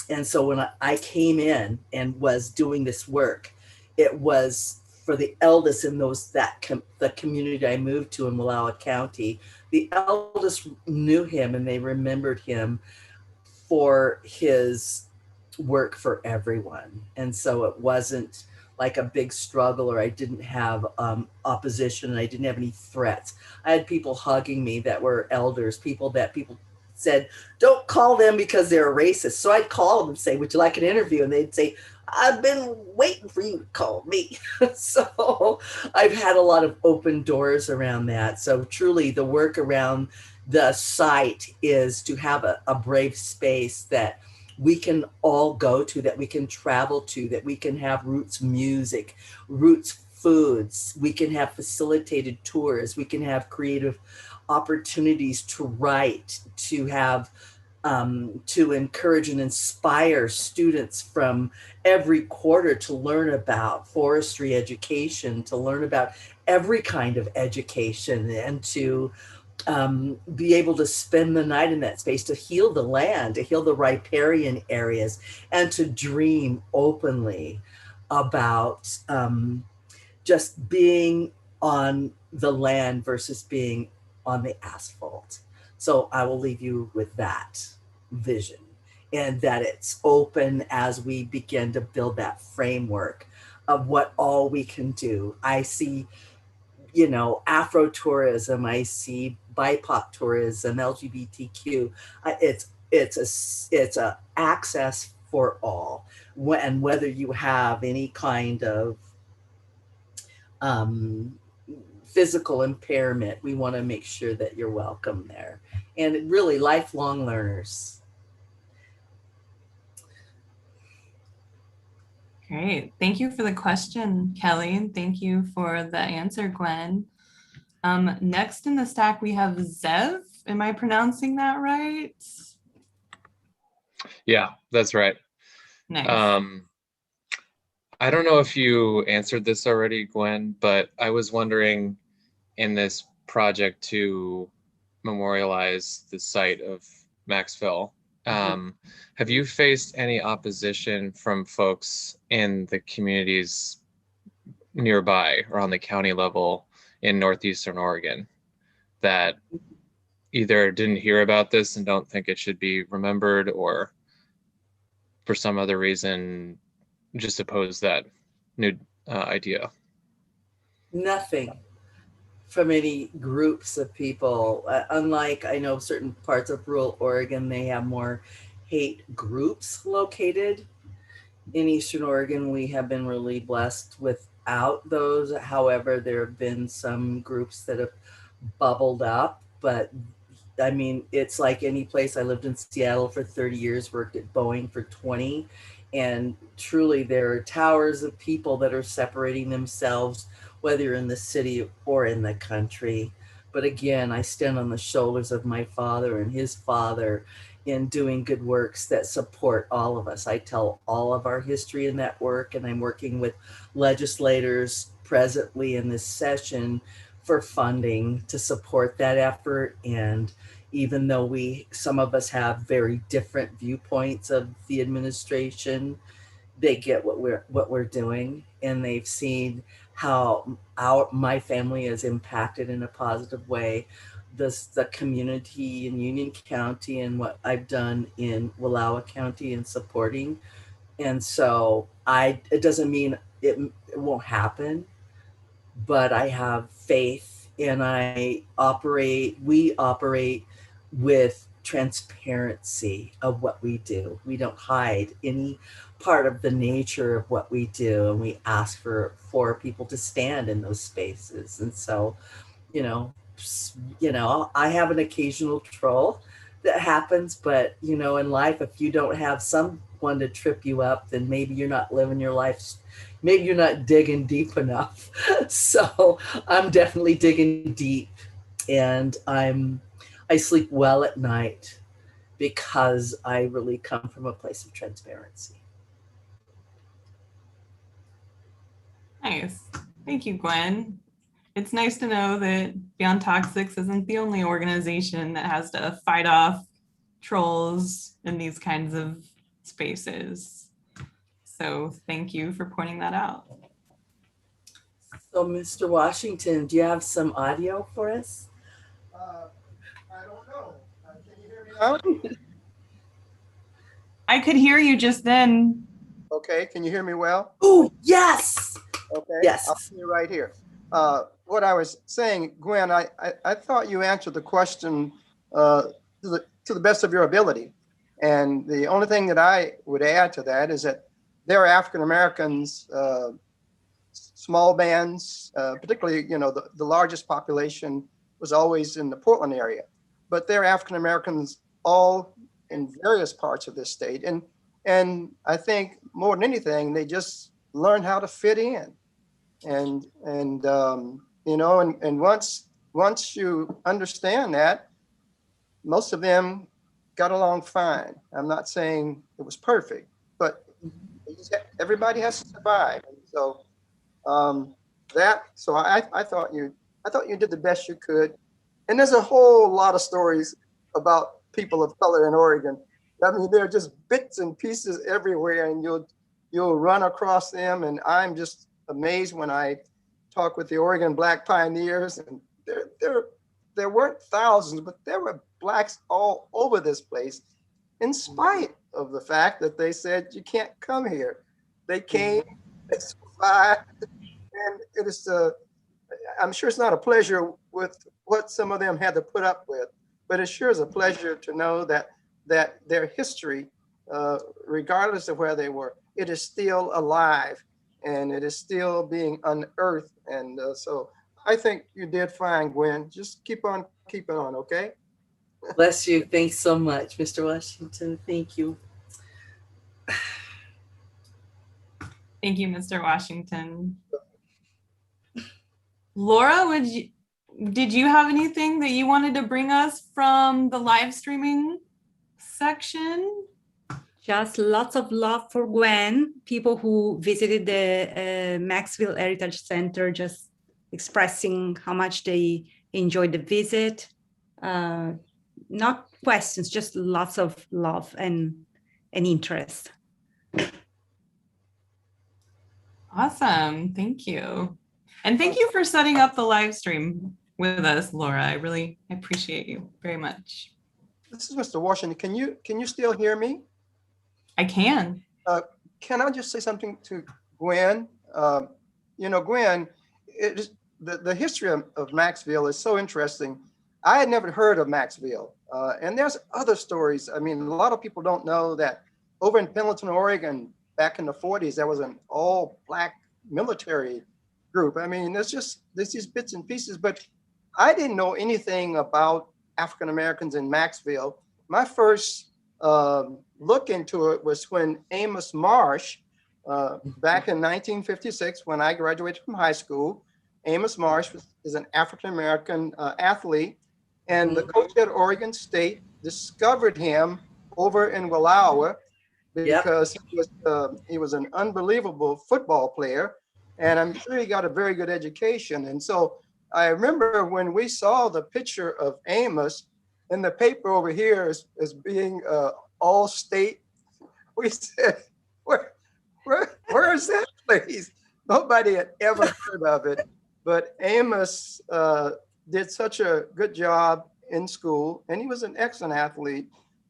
And so when I came in and was doing this work, it was for the eldest in the community I moved to in Wallowa County. The eldest knew him and they remembered him for his work for everyone. And so it wasn't like a big struggle, or I didn't have opposition and I didn't have any threats. I had people hugging me that were elders, people said, don't call them because they're racist. So I'd call them and say, would you like an interview? And they'd say, I've been waiting for you to call me. So I've had a lot of open doors around that. So truly the work around the site is to have a brave space that we can all go to, that we can travel to, that we can have roots music, roots foods, we can have facilitated tours, we can have creative opportunities to write, to have to encourage and inspire students from every quarter to learn about forestry education, to learn about every kind of education, and to be able to spend the night in that space, to heal the land, to heal the riparian areas, and to dream openly about just being on the land versus being on the asphalt. So I will leave you with that vision, and that it's open as we begin to build that framework of what all we can do. I see, Afro tourism, I see BIPOC tourism, LGBTQ. It's a access for all. And whether you have any kind of um, physical impairment, we want to make sure that you're welcome there. And really, lifelong learners. Great. Thank you for the question, Kelly. And thank you for the answer, Gwen. Next in the stack, we have Zev. Am I pronouncing that right? Yeah, that's right. Nice. I don't know if you answered this already, Gwen, but I was wondering, in this project to memorialize the site of Maxville, have you faced any opposition from folks in the communities nearby or on the county level in Northeastern Oregon that either didn't hear about this and don't think it should be remembered, or for some other reason just oppose that new idea? Nothing from any groups of people. Unlike, I know certain parts of rural Oregon, they have more hate groups located. In Eastern Oregon, we have been really blessed without those. However, there have been some groups that have bubbled up, but I mean, it's like any place. I lived in Seattle for 30 years, worked at Boeing for 20, and truly there are towers of people that are separating themselves, whether you're in the city or in the country. But again, I stand on the shoulders of my father and his father in doing good works that support all of us. I tell all of our history in that work, and I'm working with legislators presently in this session for funding to support that effort. And even though some of us have very different viewpoints of the administration, they get what we're doing, and they've seen how my family is impacted in a positive way. The community in Union County and what I've done in Wallowa County in supporting. And so it doesn't mean it won't happen, but I have faith, and we operate with transparency of what we do. We don't hide any part of the nature of what we do, and we ask for people to stand in those spaces. And so, I have an occasional troll that happens, but in life, if you don't have someone to trip you up, then maybe you're not living your life. Maybe you're not digging deep enough. So I'm definitely digging deep, and I sleep well at night because I really come from a place of transparency. Nice. Thank you, Gwen. It's nice to know that Beyond Toxics isn't the only organization that has to fight off trolls in these kinds of spaces. So thank you for pointing that out. So, Mr. Washington, do you have some audio for us? I don't know. Can you hear me now? I could hear you just then. Okay, can you hear me well? Oh, yes. Okay, yes. I'll see you right here. What I was saying, Gwen, I thought you answered the question to the best of your ability. And the only thing that I would add to that is that there are African Americans, small bands, particularly, the largest population was always in the Portland area, but there are African Americans all in various parts of this state. And I think more than anything, they just learn how to fit in. And once you understand that, most of them got along fine. I'm not saying it was perfect, but everybody has to survive. And so I thought you did the best you could. And there's a whole lot of stories about people of color in Oregon. I mean, there are just bits and pieces everywhere, and you'll run across them. And I'm just amazed when I talk with the Oregon Black pioneers, and there weren't thousands, but there were Blacks all over this place, in spite of the fact that they said, you can't come here. They came, they survived, and it is, I'm sure it's not a pleasure with what some of them had to put up with, but it sure is a pleasure to know that their history, regardless of where they were, it is still alive and it is still being unearthed. And so I think you did fine, Gwen. Just keep on keeping on, okay? Bless you. Thanks so much, Mr. Washington. Thank you. Thank you, Mr. Washington. Laura, did you have anything that you wanted to bring us from the live streaming section? Just lots of love for Gwen. People who visited the Maxville Heritage Center just expressing how much they enjoyed the visit. Not questions, just lots of love and interest. Awesome. Thank you. And thank you for setting up the live stream with us, Laura. I really appreciate you very much. This is Mr. Washington. Can you still hear me? I can. Can I just say something to Gwen? You know, Gwen, the history of Maxville is so interesting. I had never heard of Maxville. And there's other stories. I mean, a lot of people don't know that over in Pendleton, Oregon, back in the 40s, there was an all Black military group. I mean, there's these bits and pieces, but I didn't know anything about African Americans in Maxville. My first look into it was when Amos Marsh, back in 1956, when I graduated from high school. Amos Marsh is an African American athlete, and the coach at Oregon State discovered him over in Wallowa because he was an unbelievable football player, and I'm sure he got a very good education. And so I remember when we saw the picture of Amos in the paper over here as being all state, we said, where is that place? Nobody had ever heard of it, but Amos did such a good job in school, and he was an excellent athlete,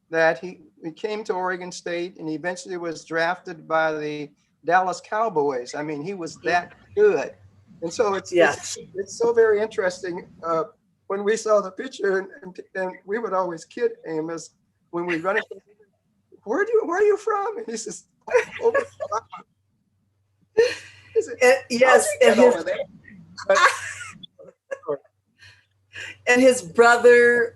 that he came to Oregon State and he eventually was drafted by the Dallas Cowboys. I mean, he was that good. And so it's so very interesting when we saw the picture, and we would always kid Amos when we run into him, where are you from? And he says, over. Yes, and his brother,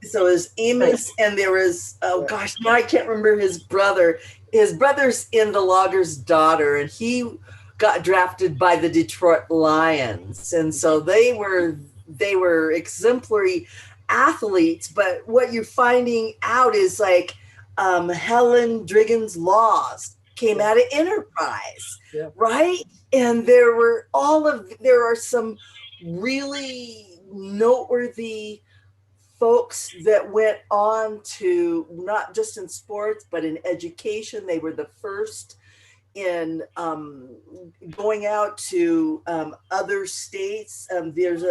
so is Amos, and there was, oh gosh, now I can't remember his brother. His brother's in The Logger's Daughter, and he got drafted by the Detroit Lions. And so they were exemplary athletes, but what you're finding out is like Helen Driggins Laws came out of Enterprise, right? And there are some really noteworthy folks that went on to, not just in sports, but in education. They were the first in going out to other states. There's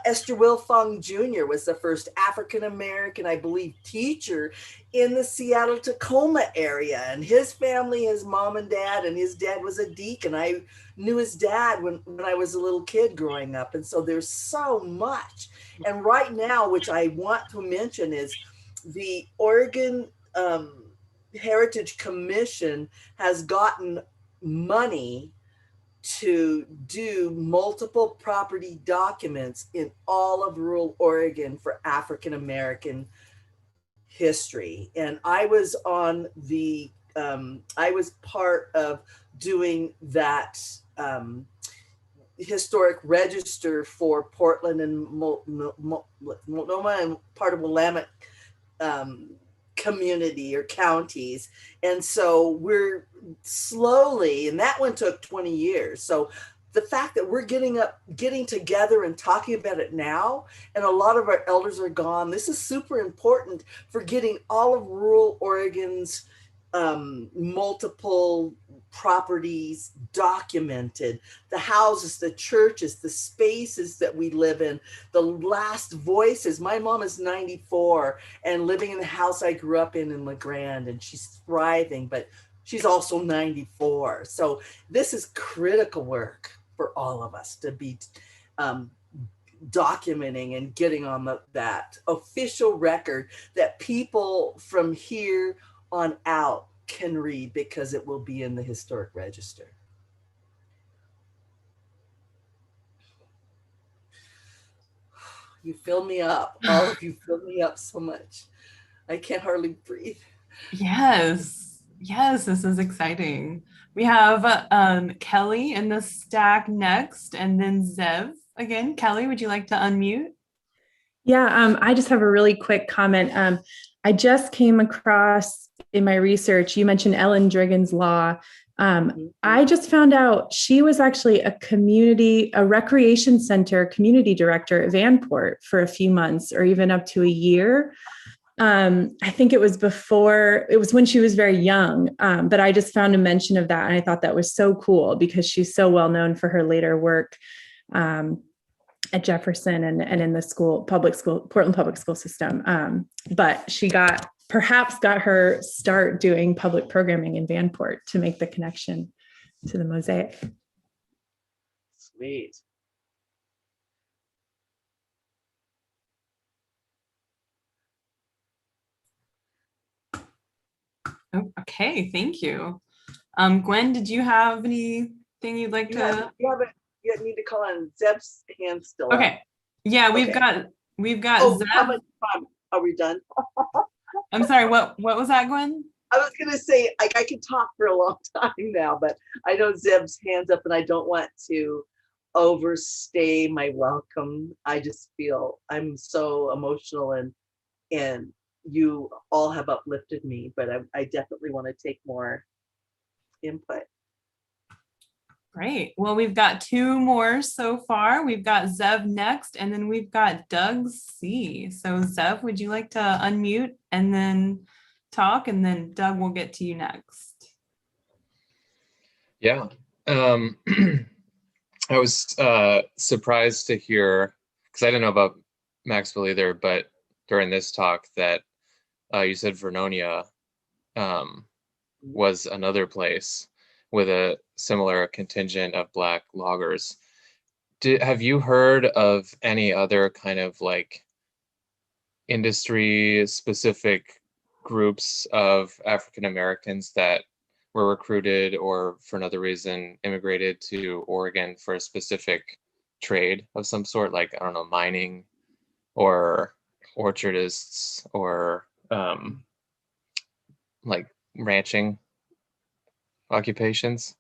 Esther Wilfong Jr. was the first African-American, I believe, teacher in the Seattle-Tacoma area. And his family, his mom and dad, and his dad was a deacon. I knew his dad when I was a little kid growing up. And so there's so much. And right now, which I want to mention, is the Oregon Heritage Commission has gotten money to do multiple property documents in all of rural Oregon for African American history. And I was on the, I was part of doing that historic register for Portland and Multnomah and part of Willamette community or counties. And so we're slowly, and that one took 20 years. So the fact that we're getting together and talking about it now, and a lot of our elders are gone, this is super important for getting all of rural Oregon's multiple properties documented, the houses, the churches, the spaces that we live in, the last voices. My mom is 94 and living in the house I grew up in LeGrand, and she's thriving, but she's also 94. So this is critical work for all of us to be documenting and getting on that official record that people from here on out can read, because it will be in the historic register. You fill me up. All of you fill me up so much. I can't hardly breathe. Yes, yes, this is exciting. We have Kelly in the stack next, and then Zev again. Kelly, would you like to unmute? Yeah, I just have a really quick comment. I just came across in my research, you mentioned Ellen Driggins' law. I just found out she was actually a recreation center community director at Vanport for a few months or even up to a year. I think it was when she was very young, but I just found a mention of that. And I thought that was so cool because she's so well known for her later work at Jefferson and in the Portland public school system. But she perhaps got her start doing public programming in Vanport to make the connection to the Mosaic. Sweet. Oh, okay, thank you. Gwen, did you have anything you'd like to? You need to call on Zeb's hand still. Okay. Up. Yeah, we've got Zev. How much time? Are we done? I'm sorry, what was that, Gwen? I was gonna say I could talk for a long time now, but I know Zeb's hands up and I don't want to overstay my welcome. I just feel I'm so emotional and you all have uplifted me, but I definitely want to take more input. Great. Well, we've got two more so far. We've got Zev next, and then we've got Doug C. So Zev, would you like to unmute and then talk, and then Doug will get to you next. Yeah. I was surprised to hear, because I didn't know about Maxville either, but during this talk that you said Vernonia was another place with a similar contingent of Black loggers. Have you heard of any other kind of like industry specific groups of African Americans that were recruited or for another reason immigrated to Oregon for a specific trade of some sort, like, I don't know, mining or orchardists or like ranching occupations?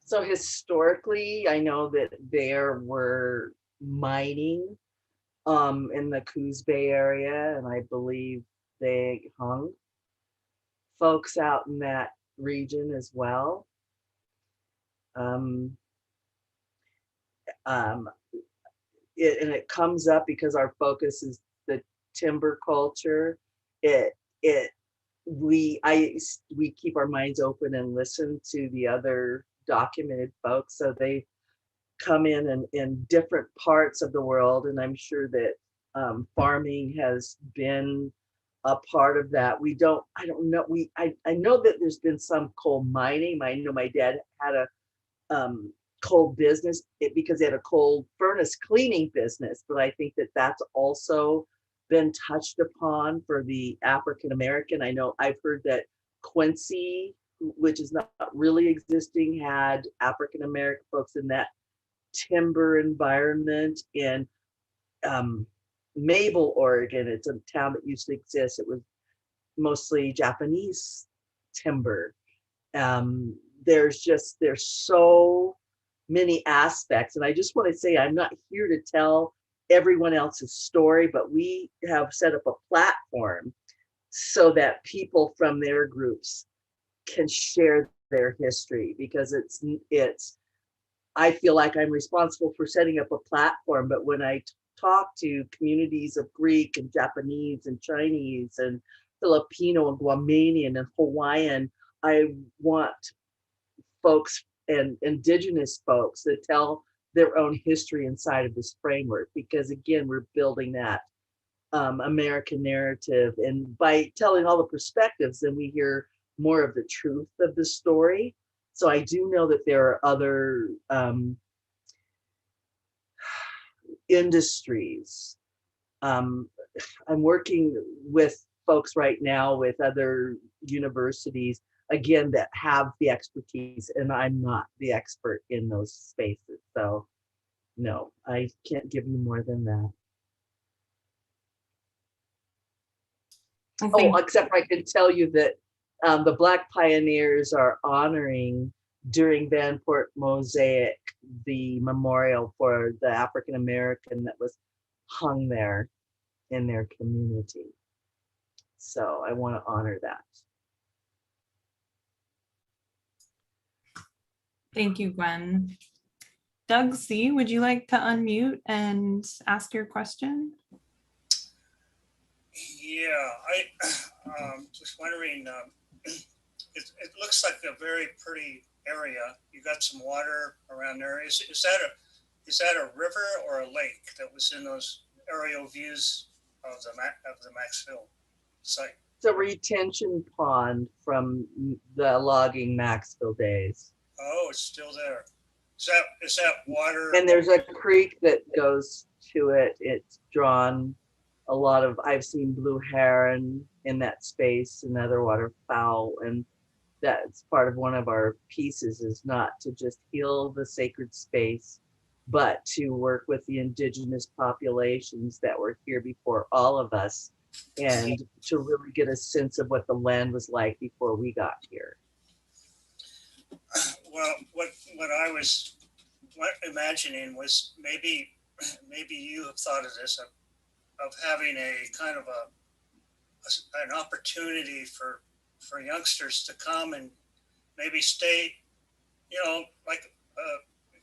So historically, I know that there were mining in the Coos Bay area, and I believe they hung folks out in that region as well. It comes up because our focus is the timber culture. We keep our minds open and listen to the other documented folks. So they come in different parts of the world, and I'm sure that farming has been a part of that. I know that there's been some coal mining. I know my dad had a coal business because they had a coal furnace cleaning business, but I think that that's also been touched upon for the African American. I know I've heard that Quincy, which is not really existing, had African American folks in that timber environment. In Mabel, Oregon, it's a town that used to exist. It was mostly Japanese timber. There's so many aspects, and I just want to say I'm not here to tell everyone else's story, but we have set up a platform so that people from their groups can share their history, because it's I feel like I'm responsible for setting up a platform, but when I talk to communities of Greek and Japanese and Chinese and Filipino and Guamanian and Hawaiian, I want folks and indigenous folks that tell their own history inside of this framework, because again, we're building that American narrative, and by telling all the perspectives, then we hear more of the truth of the story. So I do know that there are other industries. I'm working with folks right now with other universities, again, that have the expertise, and I'm not the expert in those spaces. So no, I can't give you more than that. Oh, except I can tell you that the Black pioneers are honoring during Vanport Mosaic the memorial for the African American that was hung there in their community. So I want to honor that. Thank you, Gwen. Doug C., would you like to unmute and ask your question? Yeah, I'm just wondering, it looks like a very pretty area. You got some water around there. Is that a river or a lake that was in those aerial views of the Maxville site? It's a retention pond from the logging Maxville days. Oh, it's still there. Is that water? And there's a creek that goes to it. It's drawn a lot of, I've seen blue heron in that space and other waterfowl, and that's part of one of our pieces, is not to just heal the sacred space, but to work with the indigenous populations that were here before all of us, and to really get a sense of what the land was like before we got here. Well, what I was imagining was maybe you have thought of this, of having a kind of an opportunity for youngsters to come and maybe stay, like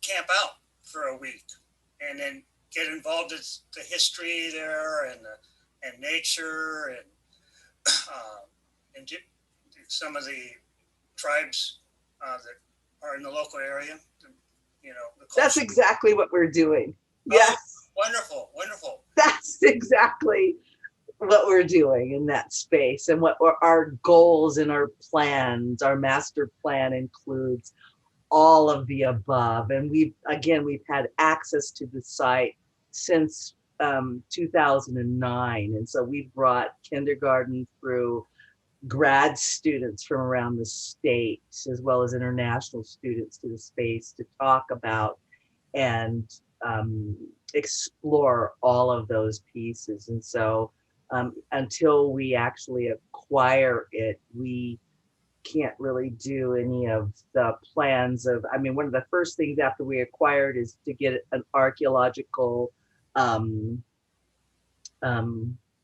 camp out for a week, and then get involved in the history there and nature and some of the tribes that are in the local area. That's exactly what we're doing. Yes. Wonderful, wonderful. That's exactly what we're doing in that space, and what our goals and our plans. Our master plan includes all of the above, and we've had access to the site since 2009, and so we've brought kindergarten through grad students from around the state, as well as international students, to the space to talk about and explore all of those pieces. And so until we actually acquire it, we can't really do any of the plans of, one of the first things after we acquired is to get an archaeological,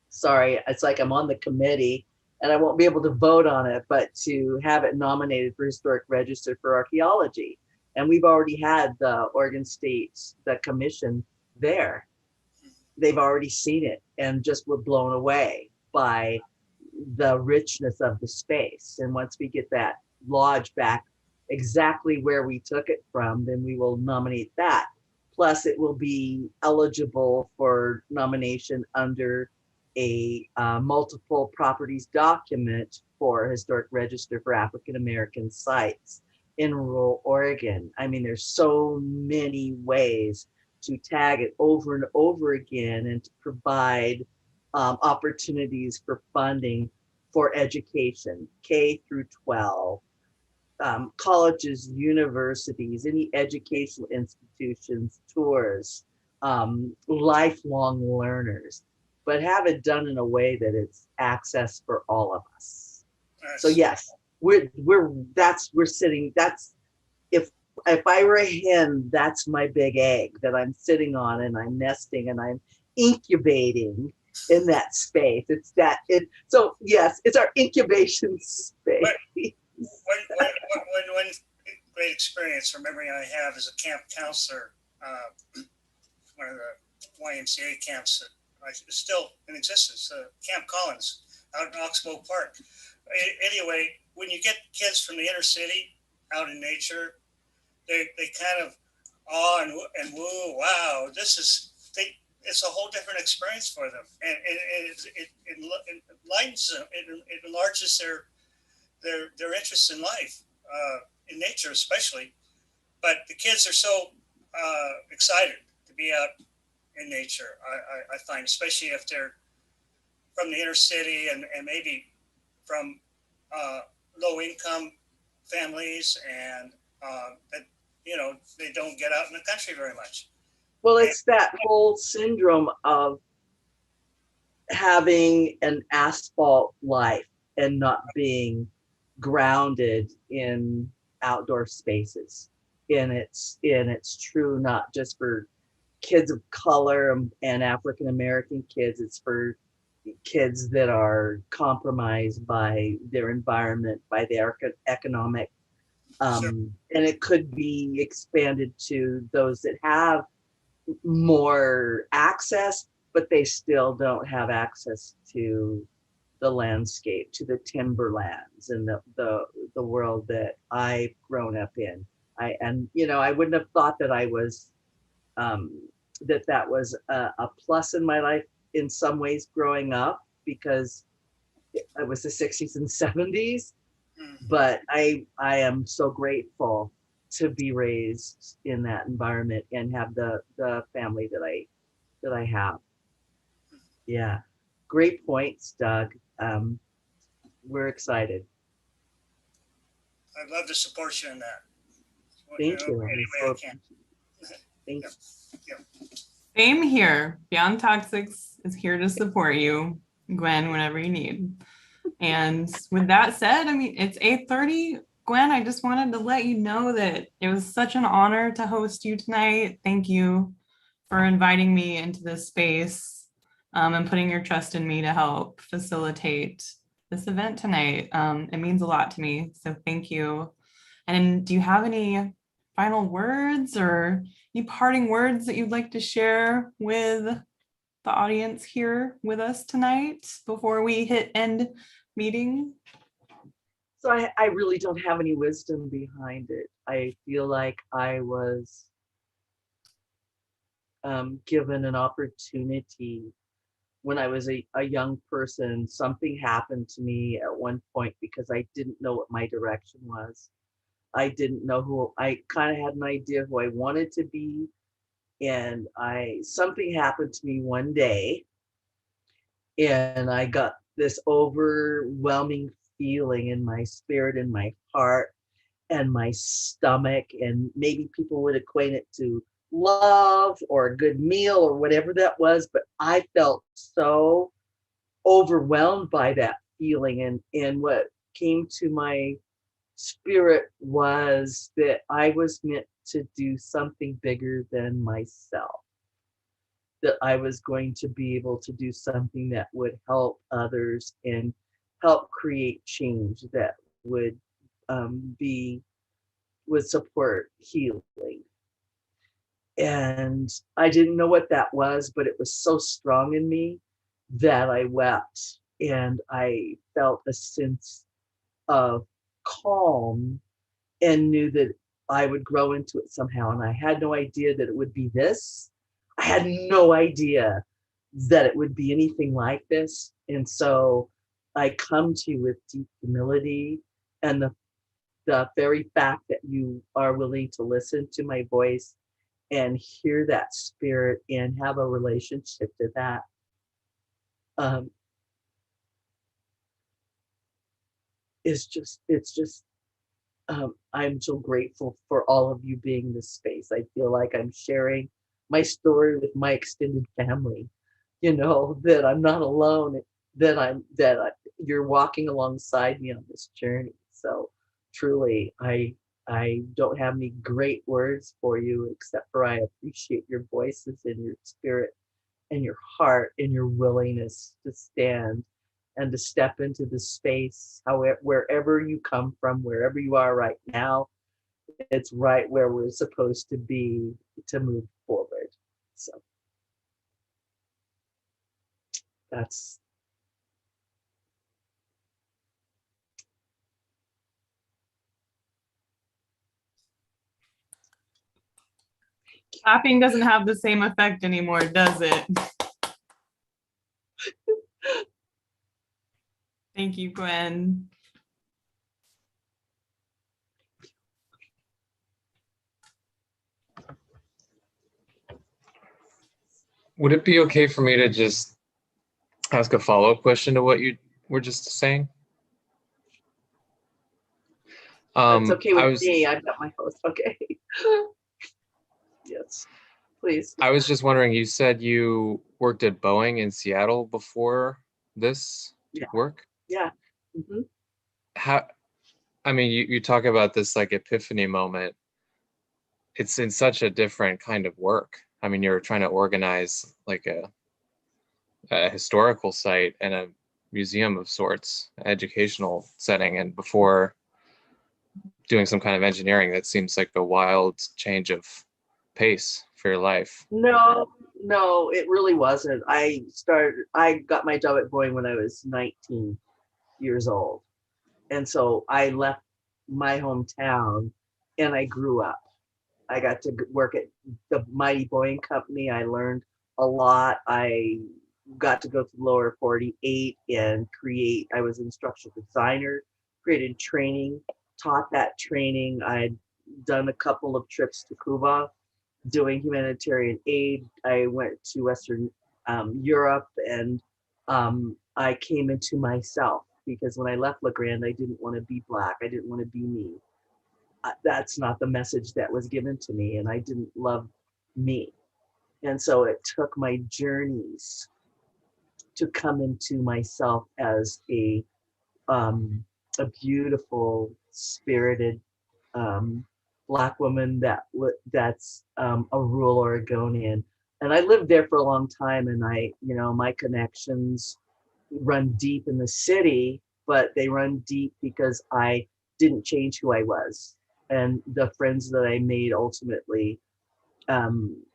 sorry, it's like I'm on the committee and I won't be able to vote on it, but to have it nominated for Historic Register for Archaeology. And we've already had the Oregon State, the commission there. They've already seen it and just were blown away by the richness of the space. And once we get that lodge back exactly where we took it from, then we will nominate that. Plus it will be eligible for nomination under a multiple properties document for Historic Register for African American sites in rural Oregon. There's so many ways to tag it over and over again and to provide opportunities for funding for education, K through 12, colleges, universities, any educational institutions, tours, lifelong learners, but have it done in a way that it's access for all of us. So yes, we're sitting, that's, if I were a hen, that's my big egg that I'm sitting on, and I'm nesting and I'm incubating in that space. So yes, it's our incubation space. One great experience or memory I have as a camp counselor, one of the YMCA camps It's still in existence, Camp Collins out in Oxbow Park. Anyway, when you get kids from the inner city out in nature, they kind of awe and woo, wow, it's a whole different experience for them. And it enlightens them, it enlarges their interest in life, in nature especially. But the kids are so excited to be out in nature. I find, especially if they're from the inner city and maybe from low income families, and that they don't get out in the country very much. Well, it's that whole syndrome of having an asphalt life and not being grounded in outdoor spaces. And it's true not just for kids of color and African American kids, it's for kids that are compromised by their environment, by their economic, and it could be expanded to those that have more access, but they still don't have access to the landscape, to the timberlands and the world that I've grown up in. I wouldn't have thought that I was that was a plus in my life in some ways growing up, because it was the 60s and 70s. But I am so grateful to be raised in that environment and have the family that I have. Yeah, great points, Doug. We're excited. I'd love to support you in that. Thank you. Any way I can. Thank you. Same here. Beyond Toxics is here to support you, Gwen, whenever you need. And with that said, I mean, it's 8:30. Gwen, I just wanted to let you know that it was such an honor to host you tonight. Thank you for inviting me into this space and putting your trust in me to help facilitate this event tonight. It means a lot to me, so thank you. And do you have any final words or any parting words that you'd like to share with the audience here with us tonight before we hit end meeting? So I really don't have any wisdom behind it. I feel like I was given an opportunity when I was a young person. Something happened to me at one point because I didn't know what my direction was. I didn't know who, I kind of had an idea who I wanted to be. And something happened to me one day and I got this overwhelming feeling in my spirit, in my heart, and my stomach. And maybe people would equate it to love or a good meal or whatever that was, but I felt so overwhelmed by that feeling. And what came to my spirit was that I was meant to do something bigger than myself, that I was going to be able to do something that would help others and help create change that would support healing. And I didn't know what that was, but it was so strong in me that I wept, and I felt a sense of calm and knew that I would grow into it somehow. And I had no idea that it would be this. I had no idea that it would be anything like this. And so I come to you with deep humility, and the very fact that you are willing to listen to my voice and hear that spirit and have a relationship to that. I'm so grateful for all of you being in this space. I feel like I'm sharing my story with my extended family, that I'm not alone, that you're walking alongside me on this journey. So truly, I don't have any great words for you, except for I appreciate your voices and your spirit and your heart and your willingness to stand and to step into the space, wherever you come from, wherever you are right now. It's right where we're supposed to be to move forward. So That's Clapping doesn't have the same effect anymore, does it? Thank you, Gwen. Would it be okay for me to just ask a follow-up question to what you were just saying? that's okay with I was me. I've got my host. Okay. Yes, please. I was just wondering, you said you worked at Boeing in Seattle before this Yeah. work? Yeah. Hmm. How, I mean, you talk about this like epiphany moment. It's in such a different kind of work. I mean, you're trying to organize like a historical site and a museum of sorts, educational setting, and before doing some kind of engineering, that seems like a wild change of pace for your life. No, it really wasn't. I got my job at Boeing when I was 19 years old. And so I left my hometown and I grew up. I got to work at the mighty Boeing company. I learned a lot. I got to go to the lower 48 and I was an instructional designer, created training, taught that training. I'd done a couple of trips to Cuba doing humanitarian aid. I went to Western Europe, and I came into myself because when I left LeGrand, I didn't want to be Black. I didn't want to be me. That's not the message that was given to me, and I didn't love me. And so it took my journeys to come into myself as a beautiful, spirited Black woman that's a rural Oregonian. And I lived there for a long time, and my connections run deep in the city, but they run deep because I didn't change who I was. And the friends that I made ultimately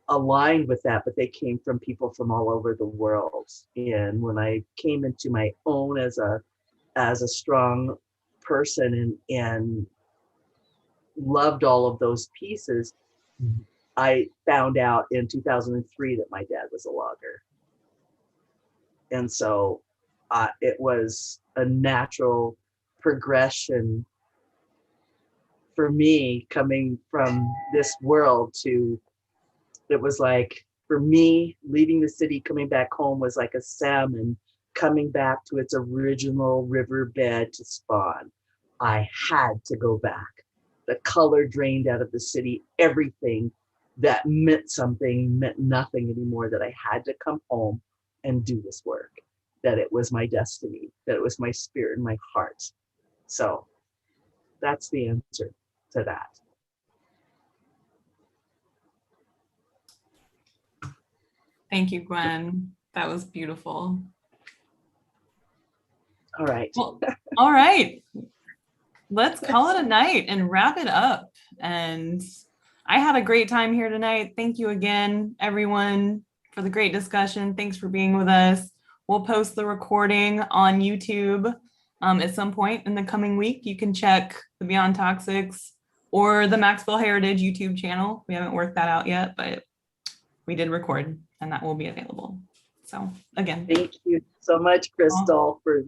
aligned with that, but they came from people from all over the world. And when I came into my own as a strong person and loved all of those pieces, I found out in 2003 that my dad was a logger. And so it was a natural progression for me coming from this world it was like, for me, leaving the city, coming back home was like a salmon coming back to its original riverbed to spawn. I had to go back. The color drained out of the city. Everything that meant something meant nothing anymore, that I had to come home and do this work, that it was my destiny, that it was my spirit and my heart. So that's the answer to that. Thank you, Gwen. That was beautiful. All right. Well, all right. Let's call it a night and wrap it up. And I had a great time here tonight. Thank you again, everyone, for the great discussion. Thanks for being with us. We'll post the recording on YouTube at some point in the coming week. You can check the Beyond Toxics or the Maxville Heritage YouTube channel. We haven't worked that out yet, but we did record, and that will be available. So again, thank you so much, Crystal, for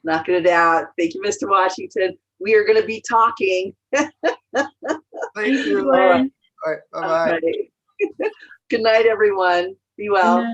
knocking it out. Thank you, Mr. Washington. We are going to be talking. Thank you. All right. All right. Bye-bye. Okay. Good night, everyone. Be well.